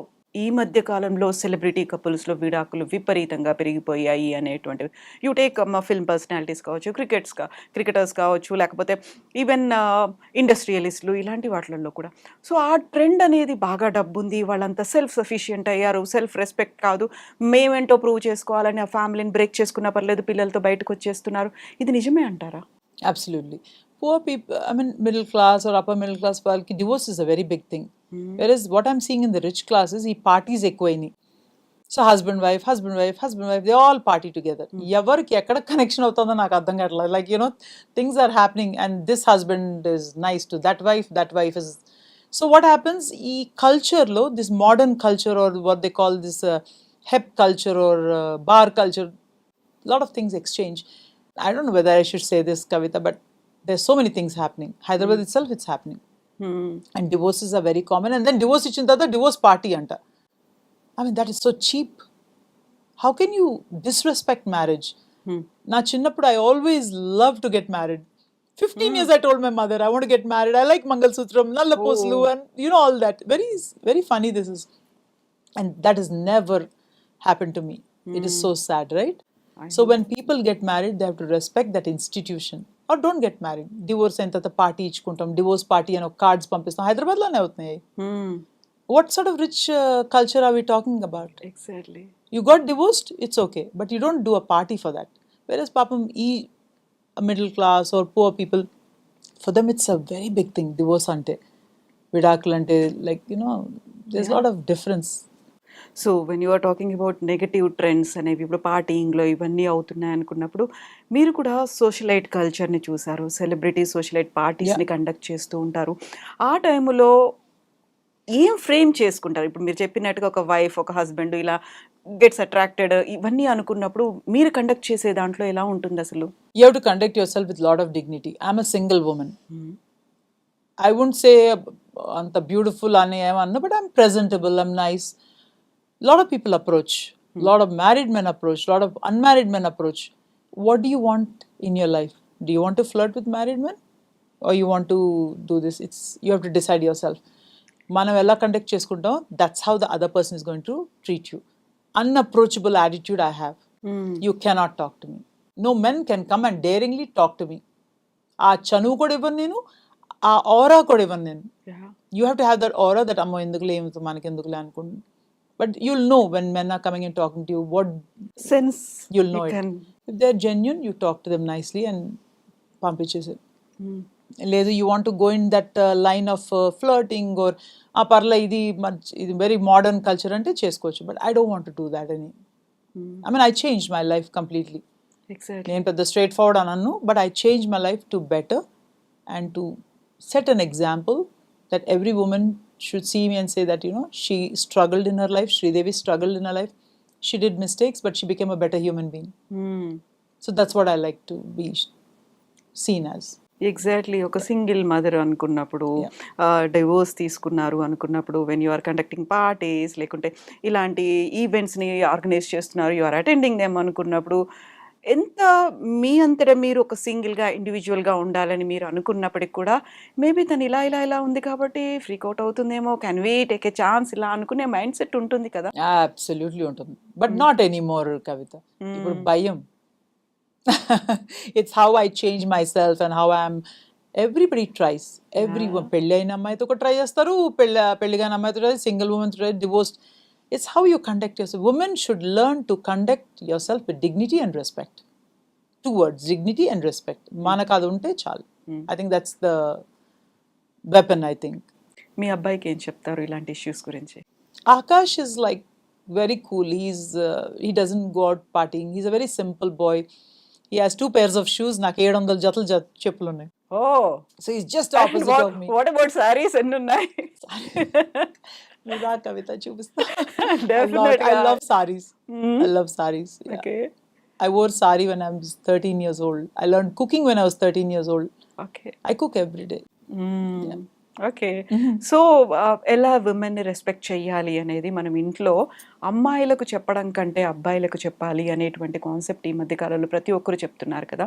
ఈ మధ్య కాలంలో సెలబ్రిటీ కపుల్స్లో విడాకులు విపరీతంగా పెరిగిపోయాయి అనేటువంటివి. యూ టేక్ ఫిల్మ్ పర్సనాలిటీస్ కావచ్చు, క్రికెటర్స్ కావచ్చు, లేకపోతే ఈవెన్ ఇండస్ట్రియలిస్టులు, ఇలాంటి వాటిల్లో కూడా. సో ఆ ట్రెండ్ అనేది బాగా డబ్బుంది, వాళ్ళంతా సెల్ఫ్ సఫిషియంట్ అయ్యారు, సెల్ఫ్ రెస్పెక్ట్ కాదు, మేమేంటో ప్రూవ్ చేసుకోవాలని ఆ ఫ్యామిలీని బ్రేక్ చేసుకున్నా పర్లేదు, పిల్లలతో బయటకు వచ్చేస్తున్నారు. ఇది నిజమే అంటారా? Absolutely. Poor people, I mean, middle class or upper middle class, వాళ్ళకి divorce is a very big thing. Whereas what I'm seeing in the rich classes, ఈ parties ఎక్కువైనాయి. So husband wife, they all party together. ఎవరికి ఎక్కడ connection అవుతుందో నాకు అర్థం కావట్లేదు. Like, things are happening and this husband is nice to that wife is. So what happens, ఈ cultureలో, this modern culture or what they call this hep culture or bar culture, lot of things exchange. I don't know whether I should say this, Kavita, but there's so many things happening. Hyderabad itself, it's happening. And divorces are very common. And then divorce ichin tarvata divorce party anta. I mean, that is so cheap. How can you disrespect marriage? Na chinnappudu I always loved to get married. 15 years I told my mother I want to get married. I like Mangal Sutram, Nalla Poslu, and all that. Very, very funny this is. And that has never happened to me. It is so sad, right? So when people get married, they have to respect that institution. Or don't get married. Divorce అయిన తర్వాత party ఇచ్చుకుంటాం, divorce party అని cards పంపిస్తాం. హైదరాబాద్లోనే అవుతున్నాయి. What sort of rich culture are we talking about? Exactly. You got divorced, it's okay, but you don't do a party for that. Whereas papam middle class or poor people, for them it's a very big thing. Divorce ante, vidakul ante, like, there's a lot of difference. So when you are talking about negative trends అనేవి ఇప్పుడు పార్టీయింగ్లో ఇవన్నీ అవుతున్నాయి అనుకున్నప్పుడు మీరు కూడా socialite కల్చర్ని చూసారు, celebrity socialite పార్టీస్ని conduct చేస్తూ ఉంటారు. ఆ టైంలో ఏం ఫ్రేమ్ చేసుకుంటారు? ఇప్పుడు మీరు చెప్పినట్టుగా ఒక వైఫ్, ఒక హస్బెండ్ ఇలా గెట్స్ అట్రాక్టెడ్ ఇవన్నీ అనుకున్నప్పుడు మీరు కండక్ట్ చేసే దాంట్లో ఎలా ఉంటుంది అసలు? You have to conduct yourself with a lot of dignity. I'm a single woman. I wouldn't say anta beautiful ani emanna, but I'm presentable, I'm nice. Lot of people approach, lot of married men approach, lot of unmarried men approach. What do you want in your life? Do you want to flirt with married men, or you want to do this? You have to decide yourself. మనం ఎలా conduct చేసుకుంటాం, that's how the other person is going to treat you. Unapproachable attitude I have. You cannot talk to me. No men can come and daringly talk to me. ఆ చనువు కూడా ఇవ్వను నేను, ఆ ఆరా కూడా ఇవ్వను నేను. You have to have that aura, that అమ్మో ఎందుకులే ఏమితో మనకి ఎందుకులే అనుకోండి. But you'll know when men are coming and talking to you, what sense you'll know it. If they are genuine, you talk to them nicely and పంపించేసి. లేదు you want to go in that line of flirting or పర్లే ఇది very modern culture అంటే చేసుకోవచ్చు. But I don't want to do that any. I mean I change my life completely. నేను పెద్ద straight forward అనను, but I change my life to better and to set an example that every women should see me and say that, you know, she struggled in her life, Sridevi struggled in her life, she did mistakes, but she became a better human being. So that's what I like to be seen as. Exactly. ఒక single mother అనుకున్నప్పుడు, divorce తీసుకున్నారు అనుకున్నప్పుడు, when you are conducting parties లేకుంటే ఇలాంటి ఈవెంట్స్ని organise చేస్తున్నారు, you are attending them అనుకున్నప్పుడు, ఎంత మీ అంతటా మీరు ఒక సింగిల్గా ఇండివిజువల్గా ఉండాలని మీరు అనుకున్నప్పటికి కూడా మేబీ తను ఇలా ఇలా ఇలా ఉంది కాబట్టి ఫ్రీక్ అవుట్ అవుతుందేమో, can we take a chance ఇలా అనుకునే మైండ్ సెట్ ఉంటుంది కదా? అబ్సల్యూట్లీ ఉంటుంది, బట్ నాట్ ఎనీమోర్ కవిత. ఇప్పుడు భయం. It's how I change myself and how I'm. Everybody tries. Everyone. పెళ్ళి అయిన అమ్మాయితో కూడా ట్రై చేస్తారు, పెళ్ళిగాని అమ్మాయితో try, single women try, divorced. It's how you conduct yourself. Women should learn to conduct yourself with dignity and respect. 2 words, dignity and respect. మనకు అది ఉంటే చాలు. I think that's the weapon, I think. మీ అబ్బాయికి ఏం చెప్తారు ఇలాంటి issues గురించి? Akash is like very cool. He doesn't go out partying. He's a very simple boy. He has 2 pairs of shoes. నాకు 700 జతలు చెప్పులు ఉన్నాయి. So he's just opposite of me. What about sarees ఎన్ని ఉన్నాయి? నువ్వు రా కవిత చూపిస్తా. Definitely. I love sarees. I love sarees. Yeah. Okay. I wore sari when I was 13 years old. I learned cooking when I was 13 years old. Okay. I cook every day. Yeah. Okay. So ఎలా విమెన్ని respect చెయ్యాలి అనేది మనం ఇంట్లో అమ్మాయిలకు చెప్పడం కంటే అబ్బాయిలకు చెప్పాలి అనేటువంటి కాన్సెప్ట్ ఈ మధ్య కాలంలో ప్రతి ఒక్కరు చెప్తున్నారు కదా.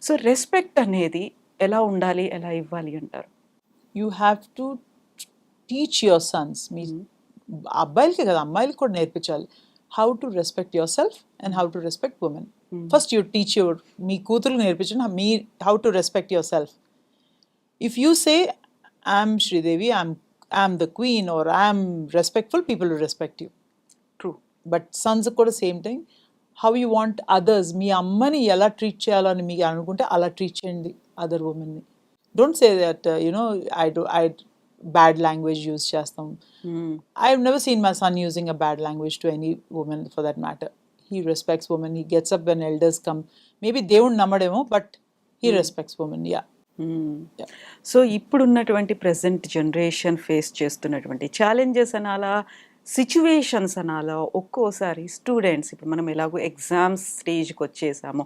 సో రెస్పెక్ట్ అనేది ఎలా ఉండాలి, ఎలా ఇవ్వాలి అంటారు? You have to teach your sons. మీ అబ్బాయిలకే కదా, అమ్మాయిలకు కూడా నేర్పించాలి. How to respect yourself and how to respect women. First you teach మీ కూతురు నేర్పించండి how to respect yourself. If you say I'm Sridevi, I'm the queen, or I'm respectful, people will respect you. True. But sons కూడా same thing. How you want others, మీ అమ్మని ఎలా treat చేయాలని మీకు అనుకుంటే అలా treat చేయండి అదర్ ఉమెన్ని. Don't say that I bad language use చేస్తాం. I've never seen my son using a bad language to any woman for that matter. He respects women. He gets up when elders come. Maybe దేవుడు నమ్మడేమో, but he respects women. Yeah. So ఇప్పుడున్నటువంటి present generation face చేస్తున్నటువంటి challenges అనాలా, situations అనాలా, ఒక్కోసారి students ఇప్పుడు మనం ఎలాగో exams స్టేజ్కి వచ్చేసాము,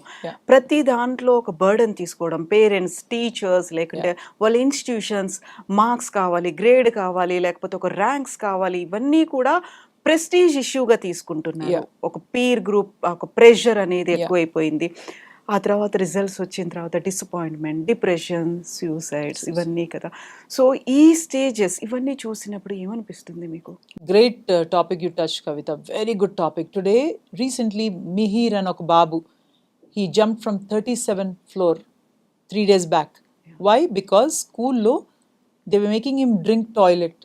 ప్రతి దాంట్లో ఒక బర్డన్ తీసుకోవడం, పేరెంట్స్, టీచర్స్, లేకుంటే వాళ్ళ ఇన్స్టిట్యూషన్స్, మార్క్స్ కావాలి, గ్రేడ్ కావాలి, లేకపోతే ఒక ర్యాంక్స్ కావాలి, ఇవన్నీ కూడా ప్రెస్టీజ్ ఇష్యూగా తీసుకుంటున్నారు. ఒక పీర్ గ్రూప్, ఒక ప్రెషర్ అనేది ఎక్కువైపోయింది. ఆ తర్వాత రిజల్ట్స్ వచ్చిన తర్వాత డిసప్పాయింట్మెంట్, డిప్రెషన్, సూసైడ్స్ ఇవన్నీ కదా. సో ఈ స్టేజెస్ ఇవన్నీ చూసినప్పుడు ఏమనిపిస్తుంది మీకు? Great topic you touch Kavitha, very good topic. Today recently Mihir అని ఒక బాబు, he jump from 37th floor 3 days back. Why? Because స్కూల్లో they were making him drink toilet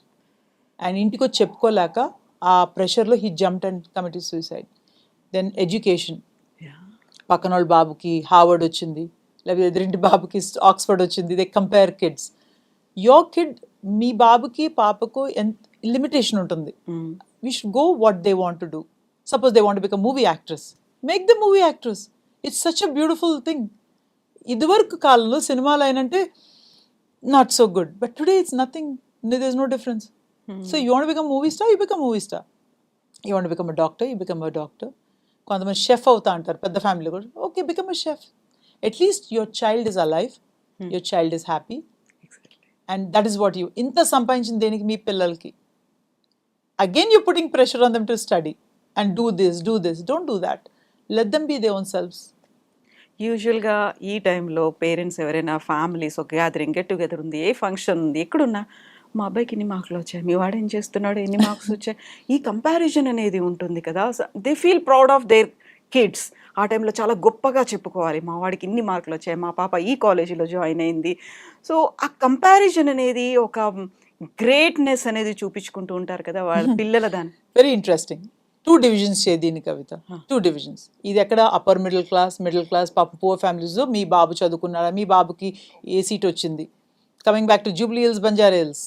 and ఇంటికి వచ్చి చెప్పుకోలేక ఆ ప్రెషర్లో he jumped and committed suicide. Then education, పక్కన వాళ్ళ బాబుకి హార్వర్డ్ వచ్చింది, లేకపోతే ఎదురింటి బాబుకి ఆక్స్ఫర్డ్ వచ్చింది. They compare kids. Your kid, మీ బాబుకి పాపకు ఎంత లిమిటేషన్ ఉంటుంది. we should go what they want to do. Suppose they want to become movie actress, make them movie actress. It's such a beautiful thing. ఇదివరకు కాలంలో సినిమాలు అయినంటే not so good, but today it's nothing. There's no difference. So you want to become movie star, you become movie star. You want to become a doctor, you become a doctor. కొంతమంది chef అవుతా అంటారు పెద్ద family కూడా. Okay, become a chef. At least your child is alive, your child is happy, and that is what you. ఇంత సంపాదించిన దేనికి మీ పిల్లలకి? Again you putting pressure on them to study and do this. Don't do that. Let them be they own selfs. యూజువల్గా ఈ టైంలో parents ఎవరైనా families ఒక గ్యాదరింగ్ గెట్ టుగెదర్ ఉంది, ఏ ఫంక్షన్ ఉంది, ఎక్కడున్నా మా అబ్బాయికి ఇన్ని మార్కులు వచ్చాయి, మీ వాడు ఏం చేస్తున్నాడు, ఎన్ని మార్క్స్ వచ్చాయి, ఈ కంపారిజన్ అనేది ఉంటుంది కదా. They feel proud of their kids. ఆ టైంలో చాలా గొప్పగా చెప్పుకోవాలి, మా వాడికి ఇన్ని మార్కులు వచ్చాయి, మా పాప ఈ కాలేజీలో జాయిన్ అయింది. సో ఆ కంపారిజన్ అనేది ఒక గ్రేట్నెస్ అనేది చూపించుకుంటూ ఉంటారు కదా వాళ్ళ పిల్లల దాన్ని. Very interesting. 2 divisions చే దీని కవిత. 2 divisions. ఇది ఎక్కడ అప్పర్ మిడిల్ క్లాస్ పాప పూర్ ఫ్యామిలీస్. మీ బాబు చదువుకున్నాడా, మీ బాబుకి ఏ సీట్ వచ్చింది. Coming back to Jubilee Hills, Banjara Hills,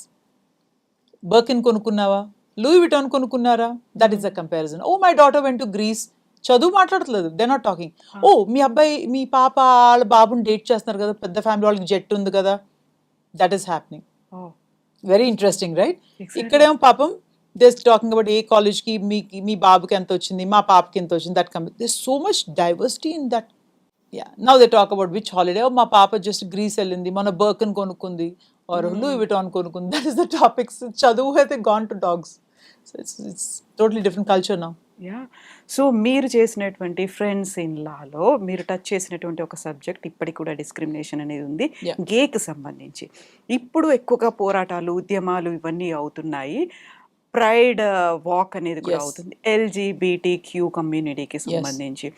Birkin కొనుక్కున్నావా, లూయి విటాన్ కొనుక్కున్నారా? That is the comparison. Oh my daughter went to Greece. చదువు మాట్లాడట్లేదు, దే నాట్ టాకింగ్. ఓ మీ అబ్బాయి మీ పాప వాళ్ళ బాబుని డేట్ చేస్తున్నారు కదా, పెద్ద ఫ్యామిలీ, వాళ్ళకి జెట్ ఉంది కదా. That is happening. Very interesting, right? ఇక్కడేమో పాపం దే టాకింగ్ అబౌట్ ఏ కాలేజ్కి మీ బాబుకి ఎంత వచ్చింది, మా పాపకి ఎంత వచ్చింది. That come they so much diversity in that. Yeah, now they talk about which holiday. Oh, మా పాప just Greece వెళ్ళింది, మన బర్కన్ కొనుక్కుంది, or Louis Vuitton కొనుక్కుంది. That is the topics. చదువు అయితే gone to dogs. So it's totally different culture now. Yeah. So మీరు చేసినటువంటి friends in లాలో మీరు touch చేసినటువంటి ఒక సబ్జెక్ట్ ఇప్పటికి కూడా డిస్క్రిమినేషన్ అనేది ఉంది, Yeah. గేకి సంబంధించి. ఇప్పుడు ఎక్కువగా పోరాటాలు, ఉద్యమాలు ఇవన్నీ అవుతున్నాయి. ప్రైడ్ వాక్ అనేది కూడా Yes. అవుతుంది LGBTQ కమ్యూనిటీకి సంబంధించి.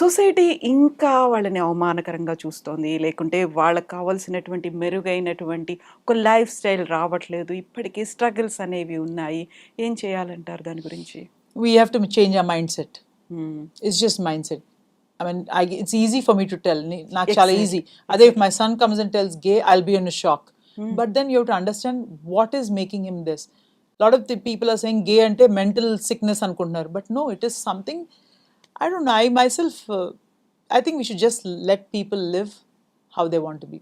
సొసైటీ ఇంకా వాళ్ళని అవమానకరంగా చూస్తోంది, లేకుంటే వాళ్ళకి కావాల్సినటువంటి మెరుగైనటువంటి ఒక లైఫ్ స్టైల్ రావట్లేదు, ఇప్పటికీ స్ట్రగుల్స్ అనేవి ఉన్నాయి. ఏం చేయాలంటారు దాని గురించి? We have to change our mindset. It's just mindset. I mean, it's easy for me to tell. Not chala easy. Other if my son comes and tells gay, I'll be in a shock. But then you have to understand what is making him this. A lot of the people are saying gay ante mental sickness anukuntunnaru, but no, it is something. I don't know. I myself, I think we should just let people live how they want to be.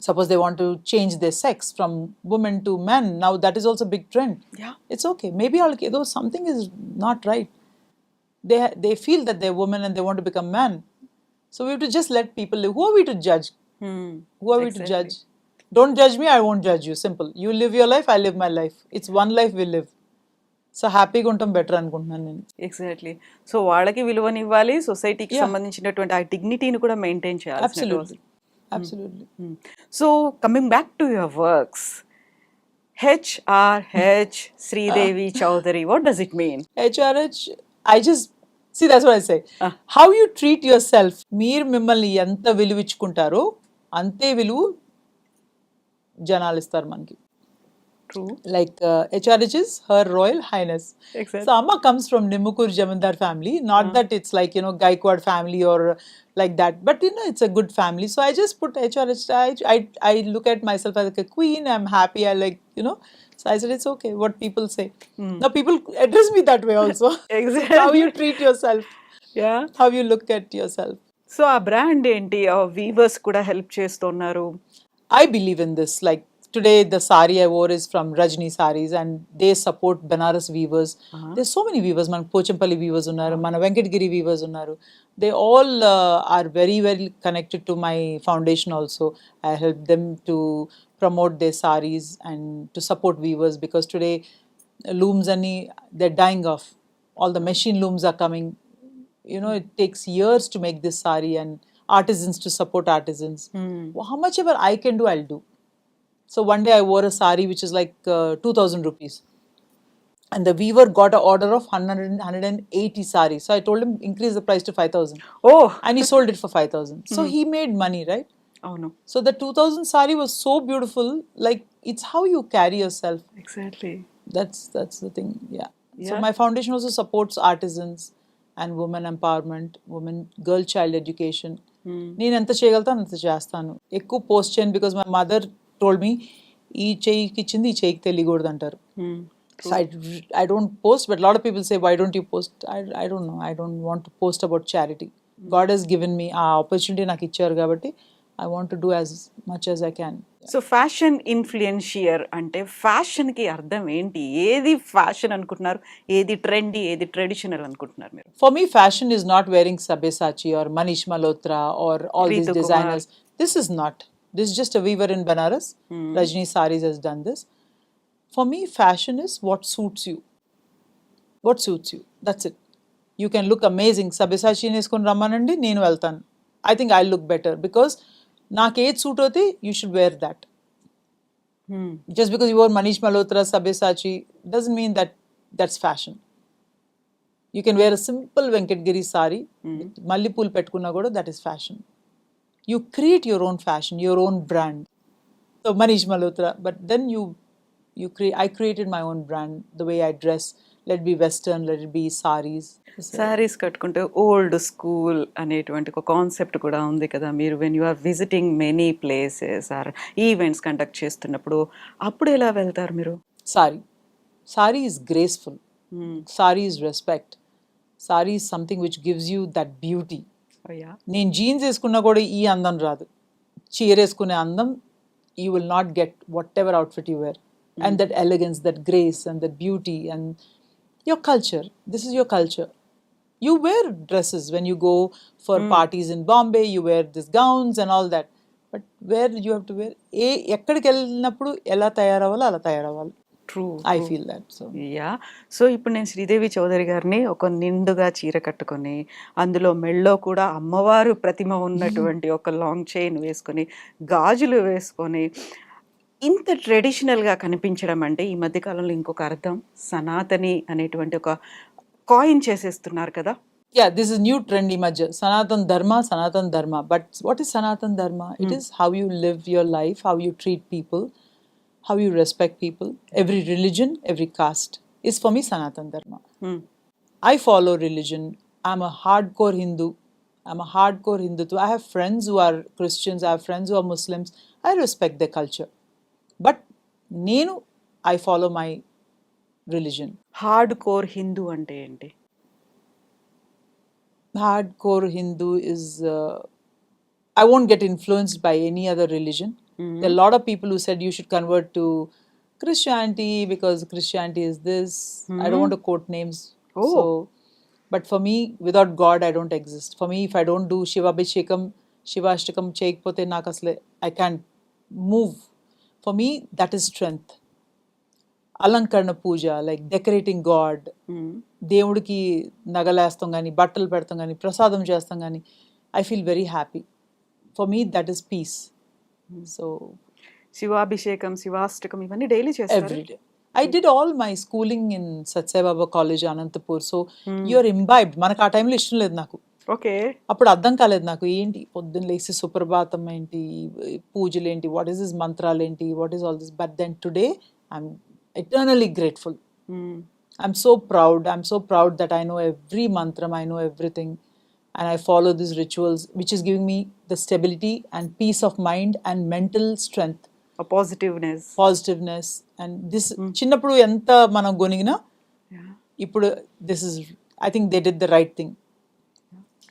Suppose they want to change their sex from women to men. Now that is also a big trend. Yeah. It's okay. Maybe though something is not right. They feel that they're women and they want to become man. So we have to just let people live. Who are we to judge? Who are we to judge? Don't judge me, I won't judge you. Simple. You live your life, I live my life. It's one life we live. So హ్యాపీగా ఉంటాం better అనుకుంటున్నాను నేను. Exactly. So వాళ్ళకి విలువనివ్వాలి, సొసైటీకి సంబంధించినటువంటి ఆ డిగ్నిటీని కూడా maintain చేయాలి. Absolutely. So coming back to your works, HRH Sridevi Chowdhury, what does it mean? HRH, I just see, that's what I say. How you treat yourself. మీరు మిమ్మల్ని ఎంత విలువించుకుంటారో అంతే విలువ జనాలు ఇస్తారు మనకి. True. Like HRH is Her Royal Highness. Exactly. So Amma comes from Nimukur Jamindar family. Not that it's like, Gaikwad family or like that. But, it's a good family. So I just put HRH. I look at myself as like a queen. I'm happy. I like, So I said, it's okay what people say. Now people address me that way also. Exactly. How you treat yourself. Yeah. How you look at yourself. So ఆ brand ఏంటి? Weavers కూడా help చేస్తున్నారు. I believe in this. Like today, the sari I wore is from Rajni Saris, and they support Banaras weavers. There's so many weavers. Man Pochampalli weavers unnaru, mana Venkatgiri weavers unnaru. They all are very, very connected to my foundation also. I help them to promote their saris and to support weavers, because today looms they're dying off. All the machine looms are coming. It takes years to make this sari, and artisans to support artisans. Well, how much ever I can do, I'll do. So one day I wore a sari which is like 2,000 rupees. And the weaver got an order of 180 saris. So I told him, increase the price to 5,000. Oh. And he sold it for 5,000. So he made money, right? అవును. So the 2,000 sari was so beautiful. Like, it's how you carry yourself. Exactly. That's the thing, yeah. So my foundation also supports artisans and women empowerment, girl child education. నేను ఎంత చేయగలుగుతాను అంత చేస్తాను. ఎక్కువ post చేయను, because my mother told me, ఈ చెయ్యికి ఇచ్చింది ఈ చెయ్యికి తెలియకూడదు అంటారు. So I don't post, but a lot of people say, why don't you post? I don't know. I don't want to post about charity. God has given me a opportunity నాకు ఇచ్చారు కాబట్టి I want to do as much as I can. So fashion influencer అంటే ఫ్యాషన్కి అర్థం ఏంటి? ఏది fashion అనుకుంటున్నారు? ఏది ట్రెండీ, ఏది ట్రెడిషనల్ అనుకుంటున్నారు మీరు? For me, fashion is not wearing Sabyasachi or Manish Malhotra or all these Ritu Kumar. designers. This is not. This is just a weaver in Banaras. Rajni Saris has done this. For me, fashion is what suits you. What suits you. That's it. You can look amazing. Sabyasachi వేసుకొని రమ్మనండి నేను వెళ్తాను. I think I'll look better because నాకు ఏది suit అవుతే you should wear that. Just because you wore Manish Malhotra, Sabyasachi doesn't mean that that's fashion. You can wear a simple Venkatgiri sari, మల్లెపూలు పెట్టుకున్నా కూడా that is fashion. You create your own fashion, your own brand. So Manish Malhotra, but then I created my own brand, the way I dress. Let it be Western, let it be saris. Saris కట్టుకుంటే old school అనేటువంటి ఒక concept కూడా ఉంది కదా. మీరు when you are visiting many places or events conduct చేస్తున్నప్పుడు అప్పుడు ఎలా వెళ్తారు మీరు? Sari. Sari is graceful. Sari is respect. Sari is something which gives you that beauty. నేను జీన్స్ వేసుకున్నా కూడా ఈ అందం రాదు. చీర వేసుకునే అందం you will not get whatever outfit you wear. And that elegance, that grace and that beauty and your culture. This is your culture. You wear dresses when you go for parties in Bombay, you wear these gowns and all that. But where you have to wear, ఎక్కడికి వెళ్ళినప్పుడు ఎలా తయారవ్వాలో అలా తయారవ్వాలి. True. I feel that. So yeah. So ఇప్పుడు నేను శ్రీదేవి చౌదరి గారిని ఒక నిండుగా చీర కట్టుకొని అందులో మెళ్ళో కూడా అమ్మవారు ప్రతిమ ఉన్నటువంటి ఒక లాంగ్ చైన్ వేసుకొని గాజులు వేసుకొని ఇంత ట్రెడిషనల్గా కనిపించడం అంటే ఈ మధ్యకాలంలో ఇంకొక అర్థం సనాతని అనేటువంటి ఒక కాయిన్ చేసేస్తున్నారు కదా. yeah, this is new trend ఈ మధ్య. Sanatan Dharma. But what is Sanatan Dharma? It is how you live your life, how you treat people, how you respect people. Every religion, every caste is for me Sanatan Dharma. I follow religion. I'm a hardcore Hindu. I have friends who are Christians. I have friends who are Muslims. I respect their culture. But I follow my religion. Hard core Hindu అంటే ఏంటి? Hardcore Hindu is I won't get influenced by any other religion. There are a lot of people who said you should convert to Christianity because Christianity is this. I don't want to quote names. So, but for me, without God, I don't exist. For me, if I don't do Shivabhishekam, Shivashtakam cheyakapothe నాకు అసలే I can't move. For me, that is strength. అలంకరణ పూజ, like decorating God, దేవుడికి నగలేస్తాం కానీ బట్టలు పెడతాం కానీ ప్రసాదం చేస్తాం కానీ I feel very happy. For me that is peace. So శివాభిషేకం, శివాష్టకం ఇవన్నీ డైలీ చేస్తారు? Everyday. I did all my schooling in Satsai Baba College, Anantapur. So you're imbibed. మనకు ఆ టైంలో ఇష్టం లేదు నాకు. ఓకే. అప్పుడు అర్థం కాలేదు నాకు ఏంటి పొద్దున్న లేసి సుప్రభాతం ఏంటి, పూజలు ఏంటి, వాట్ ఈస్ దిస్ మంత్రాలు ఏంటి, what is all this. But then today I'm eternally grateful. I'm so proud that I know every mantram, I know everything, and I follow these rituals, which is giving me the stability and peace of mind and mental strength, a positiveness. And this చిన్నప్పుడు ఎంత మనం గొనిగినా ఇప్పుడు this is, I think they did the right thing.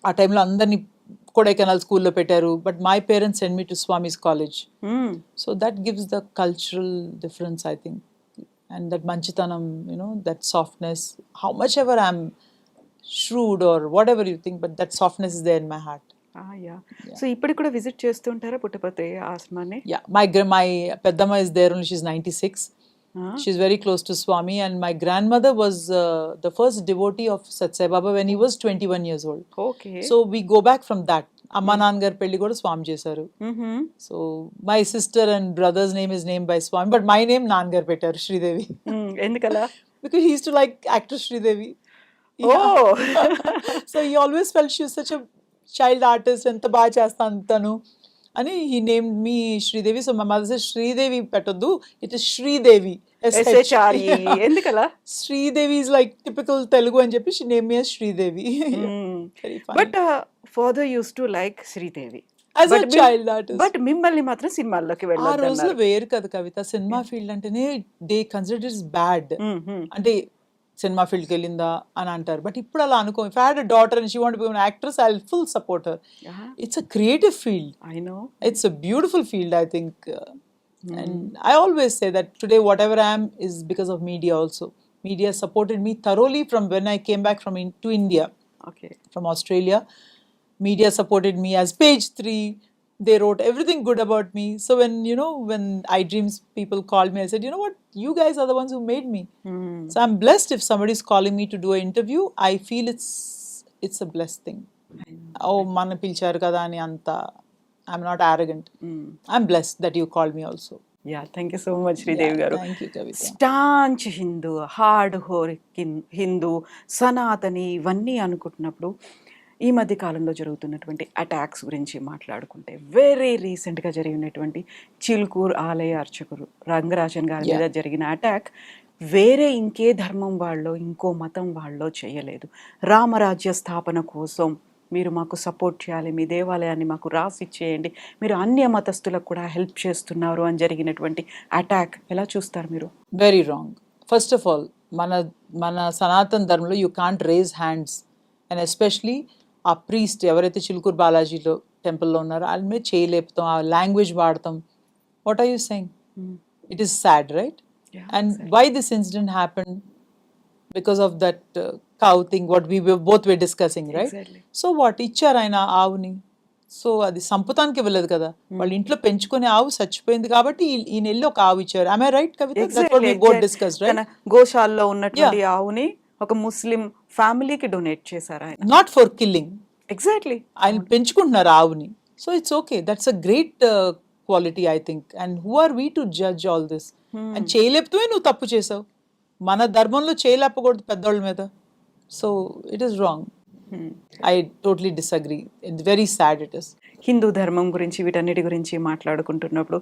ఆ టైంలో అందరినీ కొడైకెనాల్ స్కూల్లో పెట్టారు, but my parents send me to Swami's college. So that gives the cultural difference, I think. And that manchitanam, that softness, how much ever I'm shrewd or whatever you think, but that softness is there in my heart. So ఇప్పటికి కూడా visit చేస్తూ ఉంటారా పుట్టపర్తి ఆశ్రమాన్ని? Yeah, my Peddamma is there only. She's 96. She's very close to Swami, and my grandmother was the first devotee of Satsai Baba when he was 21 years old. Okay. So we go back from that. అమ్మ నాన్నగారు పెళ్లి కూడా స్వామి చేశారు. So my sister and brothers name is name by Swami, but my name నాన్నగారు పెట్టారు, శ్రీదేవి. ఎందుకలా? Because he used to like actor Sridevi. So he always felt she was such a child artist, ఎంత బాగా చేస్తాను తను అని he name me Sridevi. So my mother said Sridevi పెట్టొద్దు, it is Sridevi. ఎందుకలా? Sridevi is like typical Telugu అని చెప్పి she name me as Sridevi. But father used to like Sridevi. As a child artist. But మిమ్మల్ని మాత్రం సినిమాల్లోకి ఆ రోజులో వెళ్ళొద్దన్నారు. వేరు కదా కవిత. సినిమా ఫీల్డ్ అంటేనే దే కన్సిడర్ ఇట్స్ బ్యాడ్. అంటే సినిమా ఫీల్డ్కి వెళ్ళిందా అని అంటారు. బట్ ఇప్పుడు అలా అనుకో. If I had a daughter and she want to be an actress, I will full support her. It's a creative field. I know. It's a beautiful field, I think. And I always say that today, whatever I am is because of media also. Media supported me thoroughly from when I came back to India, okay. from Australia. Media supported me as page 3. They wrote everything good about me. So when iDreams people called me, I said, you know what? You guys are the ones who made me. So I'm blessed if somebody is calling me to do an interview. I feel it's a blessed thing. Oh, mana pilcharu kada ani anta. I'm not arrogant. I'm blessed that you called me also. Yeah, thank you so much Sridevi గారు. Thank you, Kavita. Staunch Hindu, hardcore Hindu, Sanatani ఇవన్నీ అనుకుంటున్నప్పుడు ఈ మధ్య కాలంలో జరుగుతున్నటువంటి attacks గురించి మాట్లాడుకుంటే very రీసెంట్గా జరిగినటువంటి చిలుకూరు ఆలయ అర్చకురు రంగరాజన్ గారి మీద జరిగిన అటాక్ వేరే ఇంకే ధర్మం వాళ్ళో ఇంకో మతం వాళ్ళో చేయలేదు. రామరాజ్య స్థాపన కోసం మీరు మాకు సపోర్ట్ చేయాలి, మీ దేవాలయాన్ని మాకు రాసి ఇచ్చేయండి, మీరు అన్య మతస్థులకు కూడా హెల్ప్ చేస్తున్నారు అని జరిగినటువంటి అటాక్ ఎలా చూస్తారు మీరు? Very wrong. First of all, మన సనాతన ధర్మంలో you can't raise hands. And especially ఆ ప్రీస్ట్ ఎవరైతే చిలుకూరు బాలాజీలో టెంపుల్లో ఉన్నారో వాళ్ళ మీద చేయలేపుతాం, ఆ లాంగ్వేజ్ వాడతాం. What are you saying? It is sad, right? And why this incident happen? Because of that cow thing what we both were discussing, right? Exactly. So what ఇచ్చారు ఆయన ఆవుని. సో అది సంపుతానికి వెళ్ళదు కదా, వాళ్ళ ఇంట్లో పెంచుకునే ఆవు చచ్చిపోయింది కాబట్టి ఈయన వెళ్ళి ఒక ఆవు ఇచ్చారు. Am I right, Kavita? That's what we both discussed, right? గోశాలలో ఉన్నటువంటి ఆవుని ఒక ముస్లిం ఫ్యామిలీకి డొనేట్ చేశారు ఆయన. Not for killing. ఎగ్జాక్ట్లీ. ఆయన పెంచుకుంటున్నారు ఆవుని. So it's okay, that's a great quality I think. And who are we to judge all this? And చేయలేపుతూనే నువ్వు తప్పు చేసావు. మన ధర్మంలో చేయలేపకూడదు పెద్దోళ్ళ మీద. So it is wrong. I totally disagree. It's very sad it is. Hindu ధర్మం గురించి వీటన్నిటి గురించి మాట్లాడుకుంటున్నప్పుడు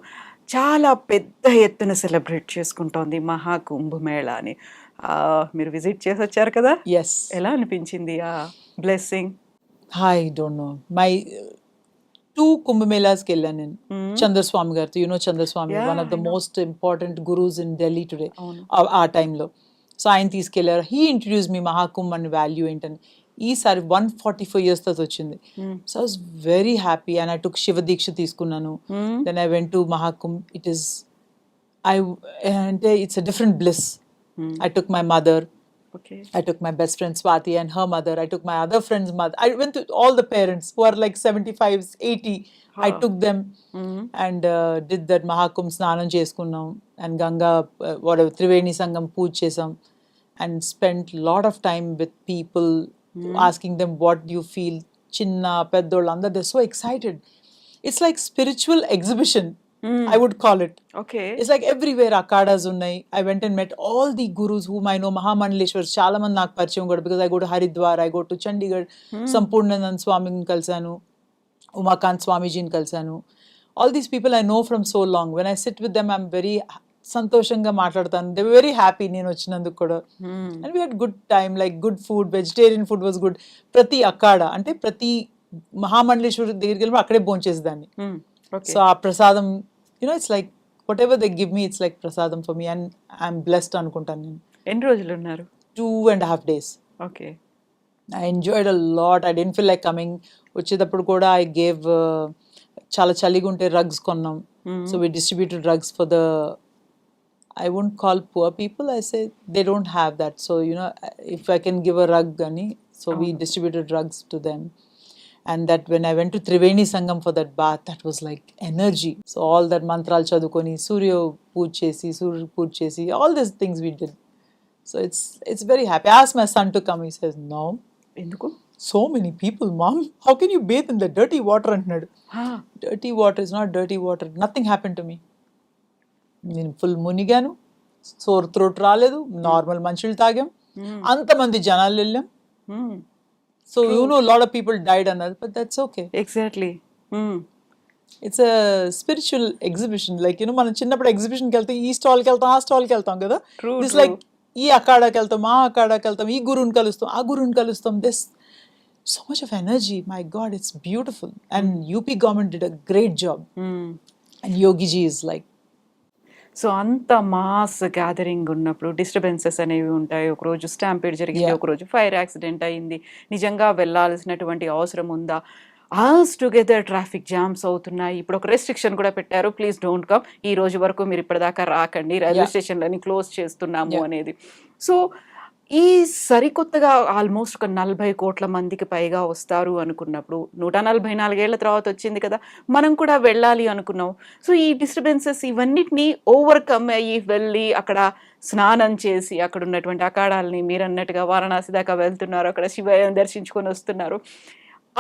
చాలా పెద్ద ఎత్తున సెలబ్రేట్ చేసుకుంటోంది మహాకుంభమేళా అని. మీరు విజిట్ చేసి వచ్చారు కదా? Yes. ఎలా అనిపించింది ఆ blessing? I don't know. My 2 Kumbh Melas కి వెళ్ళాను నేను. చంద్రస్వామి గారితో, you know Chandraswami, one of the most important gurus in Delhi today. ఆ టైంలో. సో ఆయన తీసుకెళ్లారు. హీ ఇంట్రడ్యూస్ మీ మహాకుంభ్ అని వాల్యూ ఏంటని. ఈసారి 144 years తర్వాత వచ్చింది. So I was very happy and I took Shiva deeksha తీసుకున్నాను. Then I went to Mahakumbh. It is అంటే it's a different bliss. I took my mother. Okay. I took my best friend Swati and her mother. I took my other friend's mother. I went to all the parents who are like 75s, 80. I took them and did that Mahakumbh Snanam cheskunnam and Ganga whatever Triveni Sangam pooj chesam and spent lot of time with people, asking them what do you feel. Chinna peddollu andar, they're so excited. It's like spiritual exhibition. I would call it. Okay. It's like everywhere akhadas unnai. I went and met all the gurus whom I know. Mahamandeleshwar chaala mandi naaku parichyam kuda, because I go to Haridwar, I go to Chandigarh. Sampurnanand Swamini kalsanu, Umakant Swamijini kalsanu. All these people I know from so long. When I sit with them, I'm very సంతోషంగా మాట్లాడతాను. They were very happy నేను వచ్చినందుకు కూడా. And we had good time, like good food, vegetarian food was good. ప్రతి అఖాడ అంటే ప్రతి మహామండలేశ్వర దగ్గరికి వెళ్ళి అక్కడే భోంచేసేదాన్ని. సో ఆ ప్రసాదం, it's like whatever they give me, it's like prasadam for me, and I'm blessed అనుకుంటాను నేను. ఎన్ని రోజులు ఉన్నారు? 2.5 days. Okay. I enjoyed a lot. I didn't feel like coming. వచ్చేటప్పుడు కూడా I gave చాలా చలిగా ఉంటే rugs కొన్నాం. So we distributed rugs for the, I won't call poor people, I say they don't have that. So if I can give a rug ani, so we distributed rugs to them. And that when I went to Triveni Sangam for that bath, that was like energy. So all that mantral chadukoni, Surya pooj chesi, all these things we did. So it's very happy. I asked my son to come. He says no. ఎందుకు? So many people, mom, how can you bathe in the dirty water antadu? Dirty water is not dirty water. Nothing happened to me. నేను full మునిగాను, sore throat రాలేదు, normal మంచులు తాగాం, అంతమంది జనాలు వెళ్ళాం. So lot of people died అన్నారు, but that's okay. Exactly. It's a spiritual exhibition. Like మనం చిన్నప్పుడు ఎగ్జిబిషన్కి వెళ్తాం, ఈ స్టాల్కి వెళ్తాం, ఆ స్టాల్కి వెళ్తాం కదా. దిస్ లైక్ ఈ అఖాడాకి వెళ్తాం, ఆ అఖాడాకి వెళ్తాం, ఈ గురువుని కలుస్తాం, ఆ గురువుని కలుస్తాం. This so much of energy. My God, it's beautiful. And UP government did a great job. And Yogi ji is like, so అంత మాస్ గ్యాదరింగ్ ఉన్నప్పుడు డిస్టర్బెన్సెస్ అనేవి ఉంటాయి. ఒకరోజు స్టాంపీడ్ జరిగింది, Yeah. ఒకరోజు ఫైర్ యాక్సిడెంట్ అయింది. నిజంగా వెళ్ళాల్సినటువంటి అవసరం ఉందా? ఆల్స్ టుగెదర్ ట్రాఫిక్ జామ్స్ అవుతున్నాయి. ఇప్పుడు ఒక రెస్ట్రిక్షన్ కూడా పెట్టారు, ప్లీజ్ డోంట్ కమ్, ఈ రోజు వరకు మీరు ఇప్పటిదాకా రాకండి, రైల్వే Yeah. స్టేషన్లని క్లోజ్ చేస్తున్నాము Yeah. అనేది. సో ఈ సరికొత్తగా ఆల్మోస్ట్ ఒక 40 కోట్ల మందికి పైగా వస్తారు అనుకున్నప్పుడు 144 ఏళ్ల తర్వాత వచ్చింది కదా, మనం కూడా వెళ్ళాలి అనుకున్నాం. సో ఈ డిస్టర్బెన్సెస్ ఇవన్నిటిని ఓవర్కమ్ అయ్యి వెళ్ళి అక్కడ స్నానం చేసి అక్కడ ఉన్నటువంటి అఖాడాలని మీరు అన్నట్టుగా వారణాసి దాకా వెళ్తున్నారు, అక్కడ శివయ్యను దర్శించుకొని వస్తున్నారు.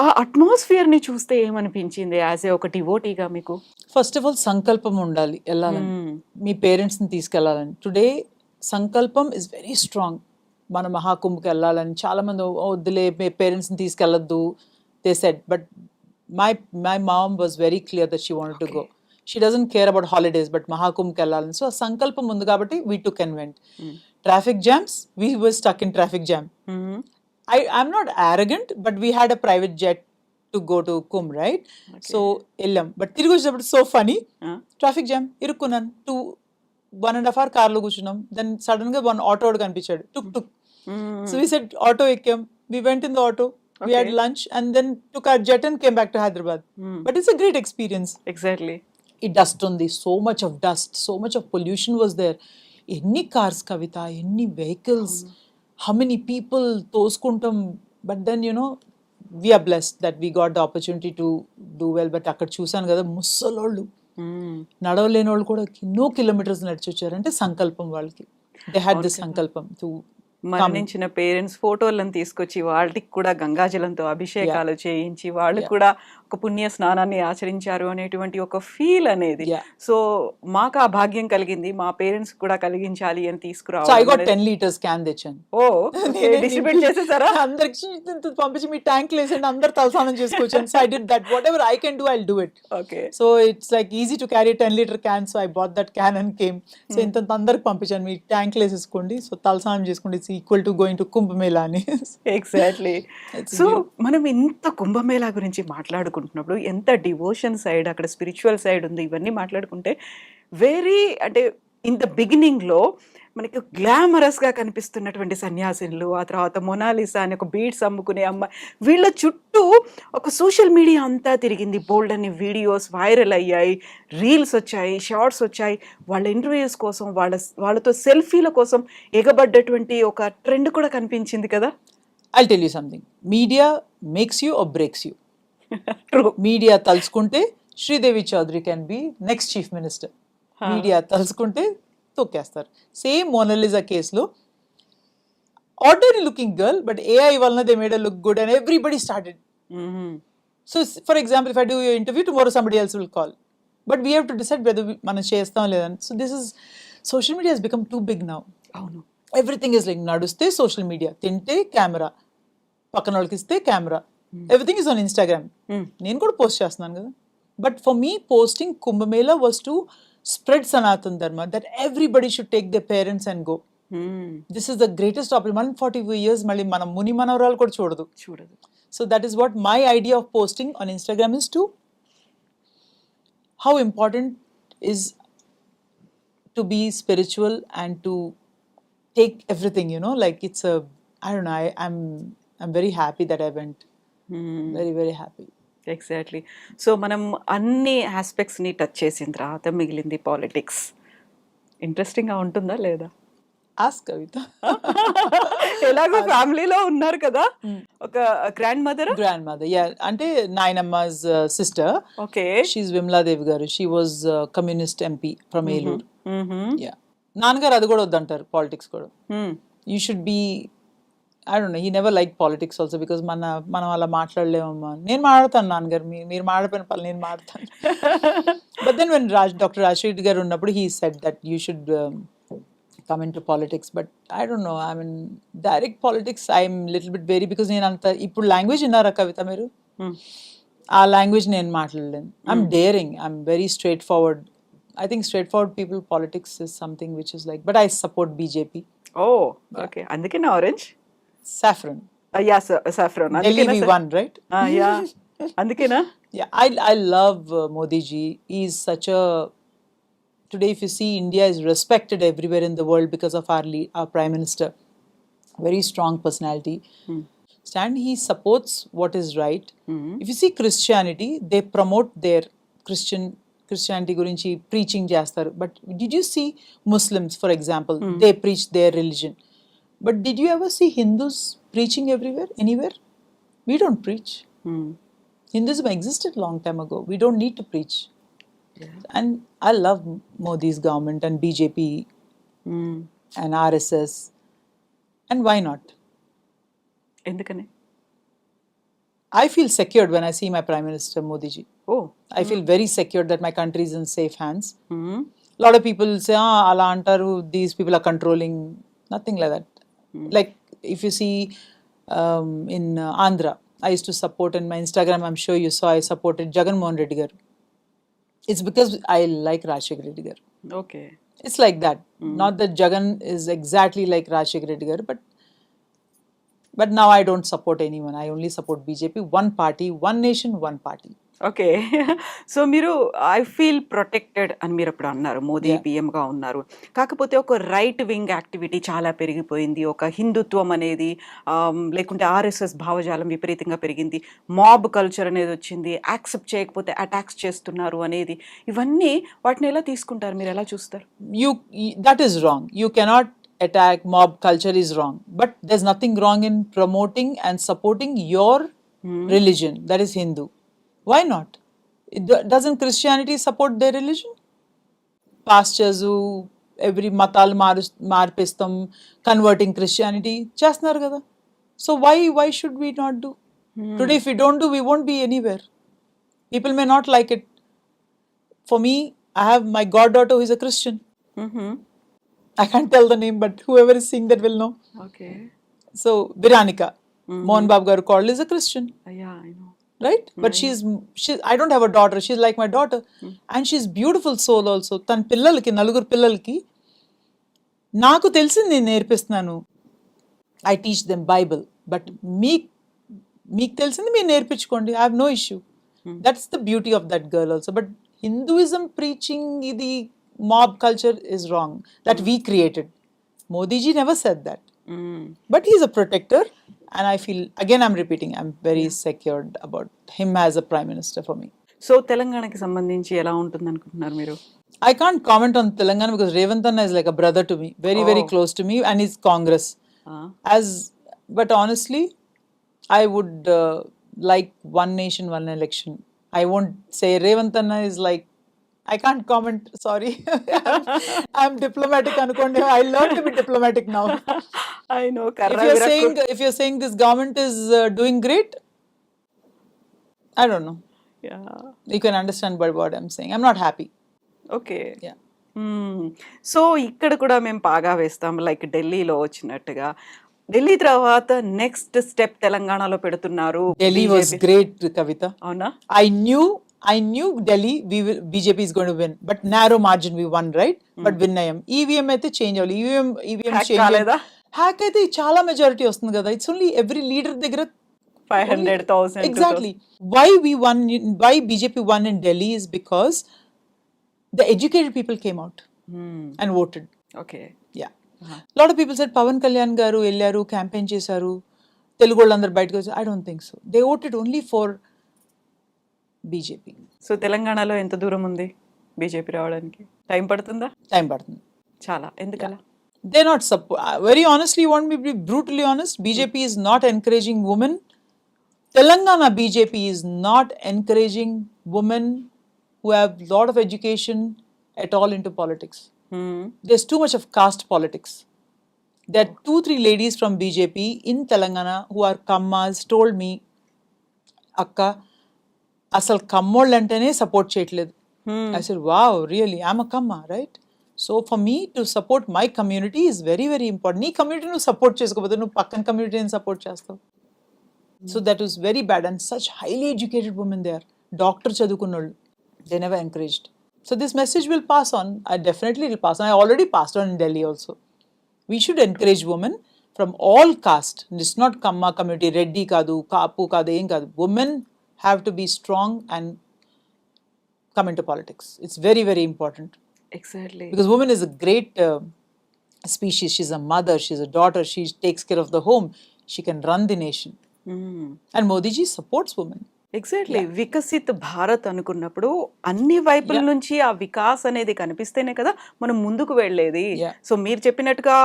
ఆ అట్మాస్ఫియర్ని చూస్తే ఏమనిపించింది యాజ్ ఏ ఒక డివోటీగా మీకు? ఫస్ట్ ఆఫ్ ఆల్ సంకల్పం ఉండాలి వెళ్ళాలని, మీ పేరెంట్స్ని తీసుకెళ్ళాలని. Today sankalpam is very strong. మన మహాకుంభకి వెళ్ళాలని చాలామంది వద్దులే మీ పేరెంట్స్ని తీసుకెళ్ళొద్దు they said, but my mom was very clear that she wanted to go. She doesn't care about holidays, but మహాకుంభకి వెళ్ళాలని. సో ఆ సంకల్పం ఉంది కాబట్టి we took and went. Traffic jams, we were stuck in traffic jam. I'm not arrogant, but we had a private jet to go to Kumbh, right? So వెళ్ళాం, but తిరిగి వచ్చేటప్పుడు so funny, traffic jam ఇరుక్కున్నాను. 1.5 hour కార్లో కూర్చున్నాం. Then sudden గా one auto కనిపించాడు, tuk tuk. So we said auto ఎక్కాం, we went in the auto, we had lunch and then took our jet and came back to Hyderabad. But it's a great experience. Exactly. ఈ dust ఉంది, so much of dust, so much of pollution was there. ఎన్ని cars Kavitha, ఎన్ని vehicles, how many people తోసుకుంటాం. But then we are blessed that we got the opportunity to do well. But అక్కడ చూసాను కదా ముసలోళ్ళు, నడవలేని వాళ్ళు కూడా ఎన్నో కిలోమీటర్స్ నడిచి వచ్చారంటే సంకల్పం వాళ్ళకి. దే హ్యాడ్ దిస్ సంకల్పం టు మరణించిన పేరెంట్స్ ఫోటోలను తీసుకొచ్చి వాళ్ళకి కూడా గంగాజలంతో అభిషేకాలు చేయించి వాళ్ళు కూడా ఒక పుణ్య స్నానాన్ని ఆచరించారు అనేటువంటి ఒక ఫీల్ అనేది. సో మాకు ఆ భాగ్యం కలిగింది, మా పేరెంట్స్ కూడా కలిగించాలి అని తీసుకురావాలి. I got 10 liters క్యాన్ తెచ్చాను. డిస్ట్రిబ్యూట్ చేసేసారా అందరికి పంపించి, మీ ట్యాంక్ లేసండి, అందరు తలస్నానం చేసుకోవచ్చు. So I did that. Whatever I can do, I'll do it. Okay. So it's like easy to carry a 10-liter can. So I bought that can and came. So ఇంత అందరికి పంపించాను, మీ tank లేసేసుకోండి, so తలస్నానం చేసుకోండి, it's equal to going to Kumbh Mela అని. Exactly. So మనం ఇంత కుంభమేళా గురించి మాట్లాడుకుంటున్నప్పుడు ఎంత డివోషన్ సైడ్, అక్కడ స్పిరిచువల్ సైడ్ ఉంది, ఇవన్నీ మాట్లాడుకుంటే వెరీ అంటే ఇన్ ద బిగినింగ్లో మనకి గ్లామరస్గా కనిపిస్తున్నటువంటి సన్యాసినులు, ఆ తర్వాత మొనాలిసా అని ఒక బీడ్స్ అమ్ముకునే అమ్మాయి, వీళ్ళ చుట్టూ ఒక సోషల్ మీడియా అంతా తిరిగింది. బోల్డ్ అని వీడియోస్ వైరల్ అయ్యాయి, రీల్స్ వచ్చాయి, షార్ట్స్ వచ్చాయి. వాళ్ళ ఇంటర్వ్యూస్ కోసం, వాళ్ళతో సెల్ఫీల కోసం ఎగబడ్డటువంటి ఒక ట్రెండ్ కూడా కనిపించింది కదా. I'll tell you something. Media makes you or breaks you. True. Media తలుచుకుంటే Sridevi Chowdary can be next chief minister. Media తలుచుకుంటే తొక్కేస్తారు. సేమ్ మోనాలిసా కేసులో ordinary looking girl, but AI వలన they made look good and everybody started. So for example, if I do your interview, tomorrow somebody else will call, but we have to decide whether మనం చేస్తాం లేదని. So this is social media has become too big now. అవును, everything is like నడుస్తే social media, తింటే camera, పక్కన వాళ్ళకి ఇస్తే camera, everything is on Instagram. నేను కూడా పోస్ట్ చేస్తున్నాను కదా. But for me posting Kumbh Mela was to spread Sanatan ధర్మ, that everybody should take the parents and go. This is the greatest opportunity. 140 years మళ్ళీ మన ముని మనవరాలు కూడా చూడదు. So that is what my idea of posting on Instagram is to how important is to be spiritual and to take everything, like it's a, I don't know, I'm very happy that I went. Very, very happy. Exactly. So మనం అన్ని ఆస్పెక్ట్స్ని touch చేసిన తర్వాత మిగిలింది politics. ఇంట్రెస్టింగ్గా ఉంటుందా లేదా? Ask Kavita. ఎలాగో ఫ్యామిలీలో ఉన్నారు కదా, ఒక గ్రాండ్ మదర్, యా, అంటే నాయనమ్మ's sister. Okay, she Vimaladevi garu. She was communist MP from Eluru. Yeah, నాన్నగారు అది కూడా వద్దంటారు, పాలిటిక్స్ కూడా. You should be, I don't know, he never liked politics also because మనం అలా మాట్లాడలేమమ్మా. నేను మాట్లాడతాను నాన్నగారు, మీరు మాట్లాడిన పని నేను మాట్లాడతాను. But then when doctor Rajasekhar garu ఉన్నప్పుడు he said that you should come into politics. But I don't know, I mean direct politics I'm little bit wary because నేను అంత, ఇప్పుడు లాంగ్వేజ్ విన్నారా కవిత మీరు? ఆ లాంగ్వేజ్ నేను మాట్లాడలేను. I'm daring, I'm very straightforward. I think straightforward people, politics is something which is like, but I support BJP. Oh okay, అందుకే నా orange saffron. Yeah saffron Delhi అందుకేనా we సార్ won, right? యా అందుకేనా Yeah, I love Modi ji. He's such a today if you see India is respected everywhere in the world because of our prime minister. Very strong personality. Stand he supports what is right. If you see Christianity, they promote their Christianity gurinchi preaching చేస్తారు. But did you see Muslims, for example, they preach their religion. But did you ever see Hindus preaching everywhere, anywhere? We don't preach. Hinduism existed long time ago. We don't need to preach. And I love Modi's government and BJP and RSS. And why not? ఎందుకని I feel secured when I see my Prime Minister Modi ji. Oh I feel very secured that my country is in safe hands. A lot of people say, ala antaru, these people are controlling. Nothing like that. Like if you see in Andhra, I used to support in my Instagram, I'm sure you saw, I supported Jagan Mohan Reddy garu. It's because I like Rajshekar Reddy garu. Okay It's like that. Not that Jagan is exactly like Rajshekar Reddy garu, but now I don't support anyone. I only support BJP. One party, one nation, one party. Okay so మీరు I feel protected అని మీరు అప్పుడు అన్నారు Modi Yeah. పిఎంగా ఉన్నారు కాకపోతే ఒక right wing activity చాలా పెరిగిపోయింది ఒక హిందుత్వం అనేది లేకుంటే ఆర్ఎస్ఎస్ భావజాలం విపరీతంగా పెరిగింది మాబ్ కల్చర్ అనేది వచ్చింది యాక్సెప్ట్ చేయకపోతే అటాక్స్ చేస్తున్నారు అనేది ఇవన్నీ వాటిని ఎలా తీసుకుంటారు మీరు ఎలా చూస్తారు That is wrong. You cannot attack mob culture is wrong. But there's nothing wrong in promoting and supporting your religion, that is Hindu. Why not? Doesn't Christianity support their religion? Pastors who every matal marpistam converting Christianity చేస్తున్నారు కదా. So why should we not do? Today if we don't do, we won't be anywhere. People may not like it. For me, I have my goddaughter who is a Christian. I can't tell the name, but whoever is seeing that will know. Okay So Viranika, Mohan Babu garu called is a Christian, అయ్యా I know right? But she's I don't have a daughter. She's like my daughter, and she's beautiful soul also. Tan పిల్లలకి నలుగురు పిల్లలకి నాకు తెలిసింది నేను నేర్పిస్తున్నాను. I teach them Bible, but మీకు తెలిసింది మీరు నేర్పించుకోండి. I have no issue. That's the beauty of that girl also. But Hinduism preaching the mob culture is wrong. That we created. Modi ji never said that. But he's a protector, and I feel, again I'm repeating, I'm very secured about him as a prime minister for me. So తెలంగాణకి సంబంధించి ఎలా ఉంటుంది అనుకుంటున్నారు మీరు I can't comment on Telangana because Revanth Anna is like a brother to me, very close to me, and he's Congress. But honestly, I would like one nation, one election. I won't say Revanth Anna is like, I can't comment, sorry. I'm diplomatic anukondi. I learned to be diplomatic now. I know If you're saying this government is doing great, I don't know. You can understand by what I'm saying. I'm not happy. Okay Yeah. So ఇక్కడ కూడా మేము బాగా వేస్తాం like ఢిల్లీలో వచ్చినట్టుగా ఢిల్లీ తర్వాత next step తెలంగాణలో పెడుతున్నారు Delhi was great, Kavita. అవునా I knew Delhi, BJP is going to win, but narrow margin we won, right? But విన్నయం EVM అయితే చేంజ్ అవ్వాలి. EVM Hack చేంజ్ కాలేదా? హ్యాక్ అయితే చాలా మెజారిటీ వస్తుంది కదా. ఇట్స్ ఓన్లీ ఎవ్రీ లీడర్ దగ్గర 500,000 exactly. Why BJP won in Delhi is because the educated people came out and voted. Okay Yeah. Lot of people said Pawan Kalyan garu ellaru campaign chesaru telugu vallandaru bayatiki vacharu. I don't think so. They voted only for BJP. So తెలంగాణలో ఎంత దూరం ఉంది BJP రావడానికి time పడుతుందా Time padutundi. చాలా ఎందుకలా They're not very honestly, you want me to be brutally honest, BJP is not encouraging women. Telangana BJP is not encouraging women who have lot of education at all into politics. There's too much of caste politics. There are 2-3 ladies from BJP in Telangana who are kammas told me, Akka, asal kammolantane support cheyatledu. I said, wow, really? I'm a kamma, right? So for me to support my community is very, very important. Nee community nu support cheskopote nu pakkan community ni support chestavu. So that was very bad, and such highly educated women there, doctor chadukunnollu, they never encouraged. So this message will pass on. I definitely will pass on. I already passed on in Delhi also. We should encourage women. from all caste. It's not Kamma community, Reddy kadu, Kapu kadu, em kadu. Women have to be strong and come into politics. It's very, very important. Exactly. Because woman is a great species. She's a mother, she's a daughter, she takes care of the home, she can run the nation. And Modi ji supports women. Exactly. Viksit Bharat అనుకున్నప్పుడు అన్ని వైపుల నుంచి ఆ వికాస్ అనేది కనిపిస్తేనే కదా మనం ముందుకు వెళ్ళేది. Yeah. సో మీరు చెప్పినట్టుగా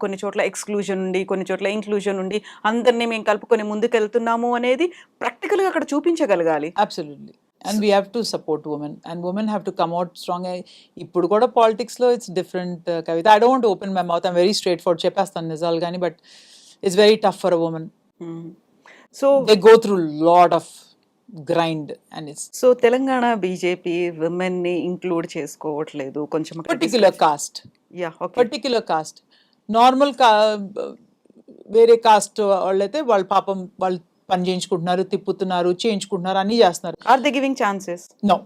కొన్ని చోట్ల ఎక్స్క్లూజన్ ఉండి, కొన్ని చోట్ల ఇంక్లూజన్ ఉండి, అందరినీ మేము కలుపుకొని ముందుకు వెళ్తున్నాము అనేది ప్రాక్టికల్గా అక్కడ చూపించగలగాలి. Absolutely. And we have to support women, and women have to come out strong. ఇప్పుడు కూడా politics లో it's different, Kavita. I don't want to open my mouth. I'm very straightforward. చెప్పేస్తాను నిజాలు కానీ, but it's very tough for a woman. So They go through lot of grind, and it's so Telangana BJP women ని include చేసుకోవట్లేదు కొంచెం particular caste. Yeah. Okay. Particular cost. Normal వేరే cost వాళ్ళైతే వాళ్ళు పాపం వాళ్ళు పని చేయించుకుంటున్నారు, తిప్పుతున్నారు, చేయించుకుంటున్నారు, అన్ని చేస్తున్నారు. Are they giving chances, no,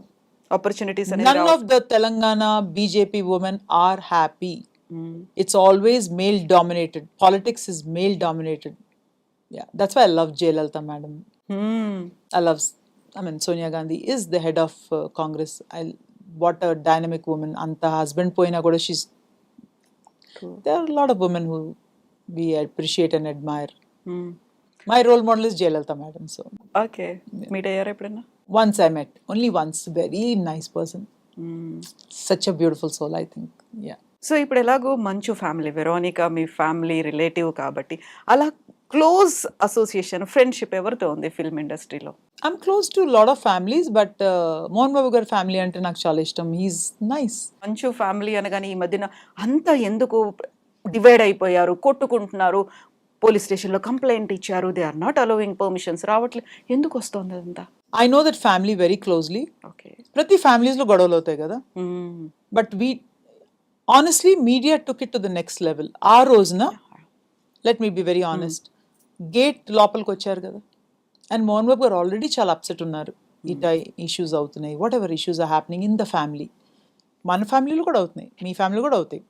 opportunities none of the Telangana BJP women are happy. It's always male dominated. Politics is male dominated. Yeah, that's why I love Jayalalitha madam. I mean, Sonia Gandhi is the head of Congress. What a dynamic woman. Anta husband poina kuda she's. There are a lot of women who we appreciate and admire. My role model is Jayalalitha madam. So okay. Meet అయ్యారా ఎప్పుడైనా? once I met, only once. Very nice person. Such a beautiful soul, I think. Yeah. So ఇప్పుడు ఎలాగో మంచు family, Veronica మీ family relative కాబట్టి అలా close association, friendship ఎవరితో ఉంది film ఇండస్ట్రీలో? I'm close to a lot of families, but Mohan Babu గారి family అంటే నాకు చాలా ఇష్టం. He's nice. మంచు ఫ్యామిలీ అనగానే ఈ మధ్యన అంతా ఎందుకు డివైడ్ అయిపోయారు, కొట్టుకుంటున్నారు, పోలీస్ స్టేషన్లో కంప్లైంట్ ఇచ్చారు, they are not allowing permissions, రావట్లేదు, ఎందుకు వస్తుంది అదంతా? I know that family very closely. Okay. ప్రతి ఫ్యామిలీస్లో గొడవలు అవుతాయి కదా, but honestly media took it to the next level. ఆ రోజున let me be very honest, gate లోపలికి వచ్చారు కదా, అండ్ మోహన్ బాబు గారు ఆల్రెడీ చాలా అప్సెట్ ఉన్నారు. ఇటా ఇష్యూస్ అవుతున్నాయి, whatever issues are happening in the family. మన ఫ్యామిలీలో కూడా అవుతున్నాయి, మీ ఫ్యామిలీ కూడా అవుతాయి.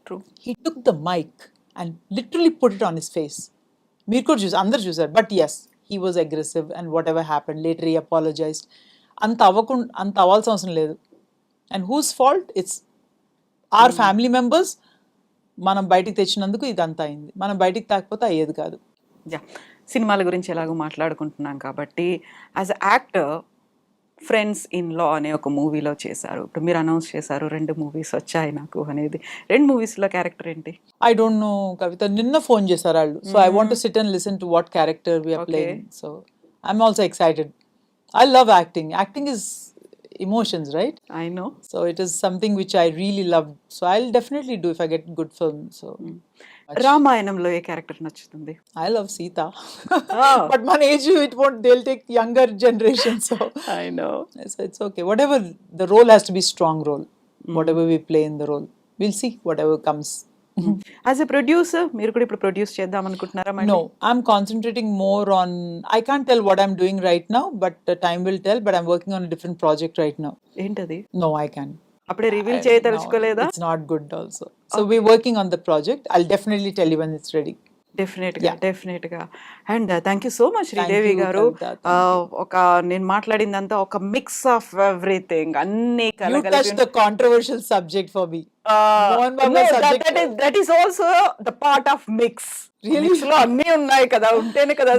True. He took the mic and literally put it on his face. మీరు కూడా చూసారు, అందరు చూసారు. But yes, he was aggressive and whatever happened, later he apologized. అంత అవ్వాల్సిన అవసరం లేదు. And whose fault? It's our family members. మనం బయటికి తెచ్చినందుకు ఇదంతా అయింది. మనం బయటికి తాకపోతే అయ్యేది కాదు. యా. సినిమాల గురించి ఎలాగో మాట్లాడుకుంటున్నాం కాబట్టి, as a actor friends in law అనే ఒక మూవీలో చేశారు. ఇప్పుడు మీరు అనౌన్స్ చేశారు 2 మూవీస్ వచ్చాయి నాకు అనేది. 2 మూవీస్లో క్యారెక్టర్ ఏంటి? I don't know, Kavita. నిన్న ఫోన్ చేశారు వాళ్ళు. So I want to sit and listen to what character we are playing. So I'm also excited. I love acting. Acting is emotions, right? I know. So it is something which I really love. So I'll definitely do if I get good film. So రామాయణంలో ఏ character నచ్చుతుంది? I love Sita. But my age, they'll take younger generation. So I know. So it's okay. Whatever, the role has to be strong role. Whatever we play in the role. We'll see whatever comes. As a producer మీరు కూడా ఇప్పుడు produce చేద్దాం అనుకుంటున్నారా? No, I'm concentrating more on, I can't tell what I'm doing right now, but time will tell, but I'm working on a different project right now. ఏంటది? No, I can't. అప్పుడే reveal చేయదలుచుకోలేదా? It's not good also. So we're working on the project. I'll definitely tell you when it's ready. డెఫినెట్గా. And thank you so much Sridevi గారు. ఒక నేను మాట్లాడిందంతా ఒక mix of everything, అన్ని You touched the controversial subject for me. Mohan Babu subject. That is also the part of mix. లో అన్ని ఉన్నాయి కదా, ఉంటేనే కదా.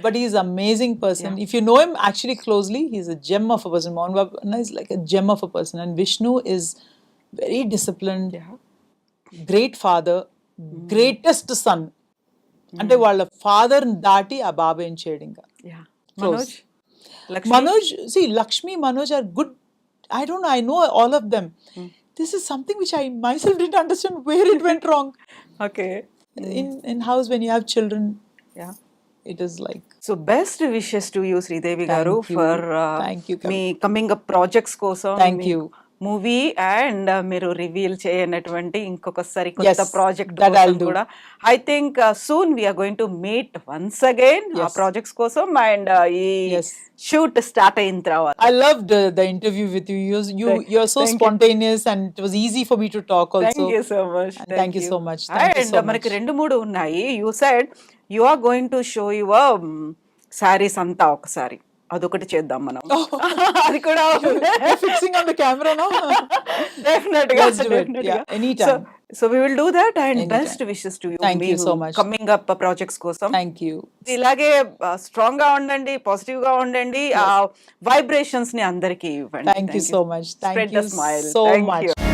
But he's an amazing person. If you know him actually closely, he's a gem of a person. Mohan Babu is like a gem of a person, and Vishnu is very disciplined, great father, greatest son. అంటే వాళ్ళ father దాటి ఆ బాబు ఏం చేయడు ఇంకా. Manoj, see, Lakshmi, Manoj are good. I don't know, I know all of them. This is something which I myself didn't understand where it went wrong. Okay. In house when you have children, it is like. So best wishes to you, Sridevi garu, Thank you. for Thank you, me coming up projects కోసం. Thank you. Movie and మీరు reveal చేయనటువంటి ఇంకొకసారి కొత్త Yes, project that I'll కోసం do. కూడా I think soon we're going to meet once again ఆ Yes. Projects కోసం and ఈ Yes. షూట్ స్టార్ట్ అయిన తర్వాత I loved the interview with you. You're so thank you. spontaneous, and it was easy for me to talk also. Thank you so much And thank you so much. Thank you and so మనకి much. 2-3 ఉన్నాయి. You said you are going to show your saris అంతా ఒకసారి అదొకటి చేద్దాం మనం. అది కూడా You're fixing on the camera now? Definite గా Let's do it. Yeah, anytime. So we will do that and Anytime. Best wishes to you. Thank you so much. Coming up projects కోసం Thank you. ఇలాగే strong గా ఉండండి, positive గా ఉండండి, ఆ vibrations ని అందరికీ ఇవ్వండి. Thank you so much. Thank Spread you the smile. so Thank much. you.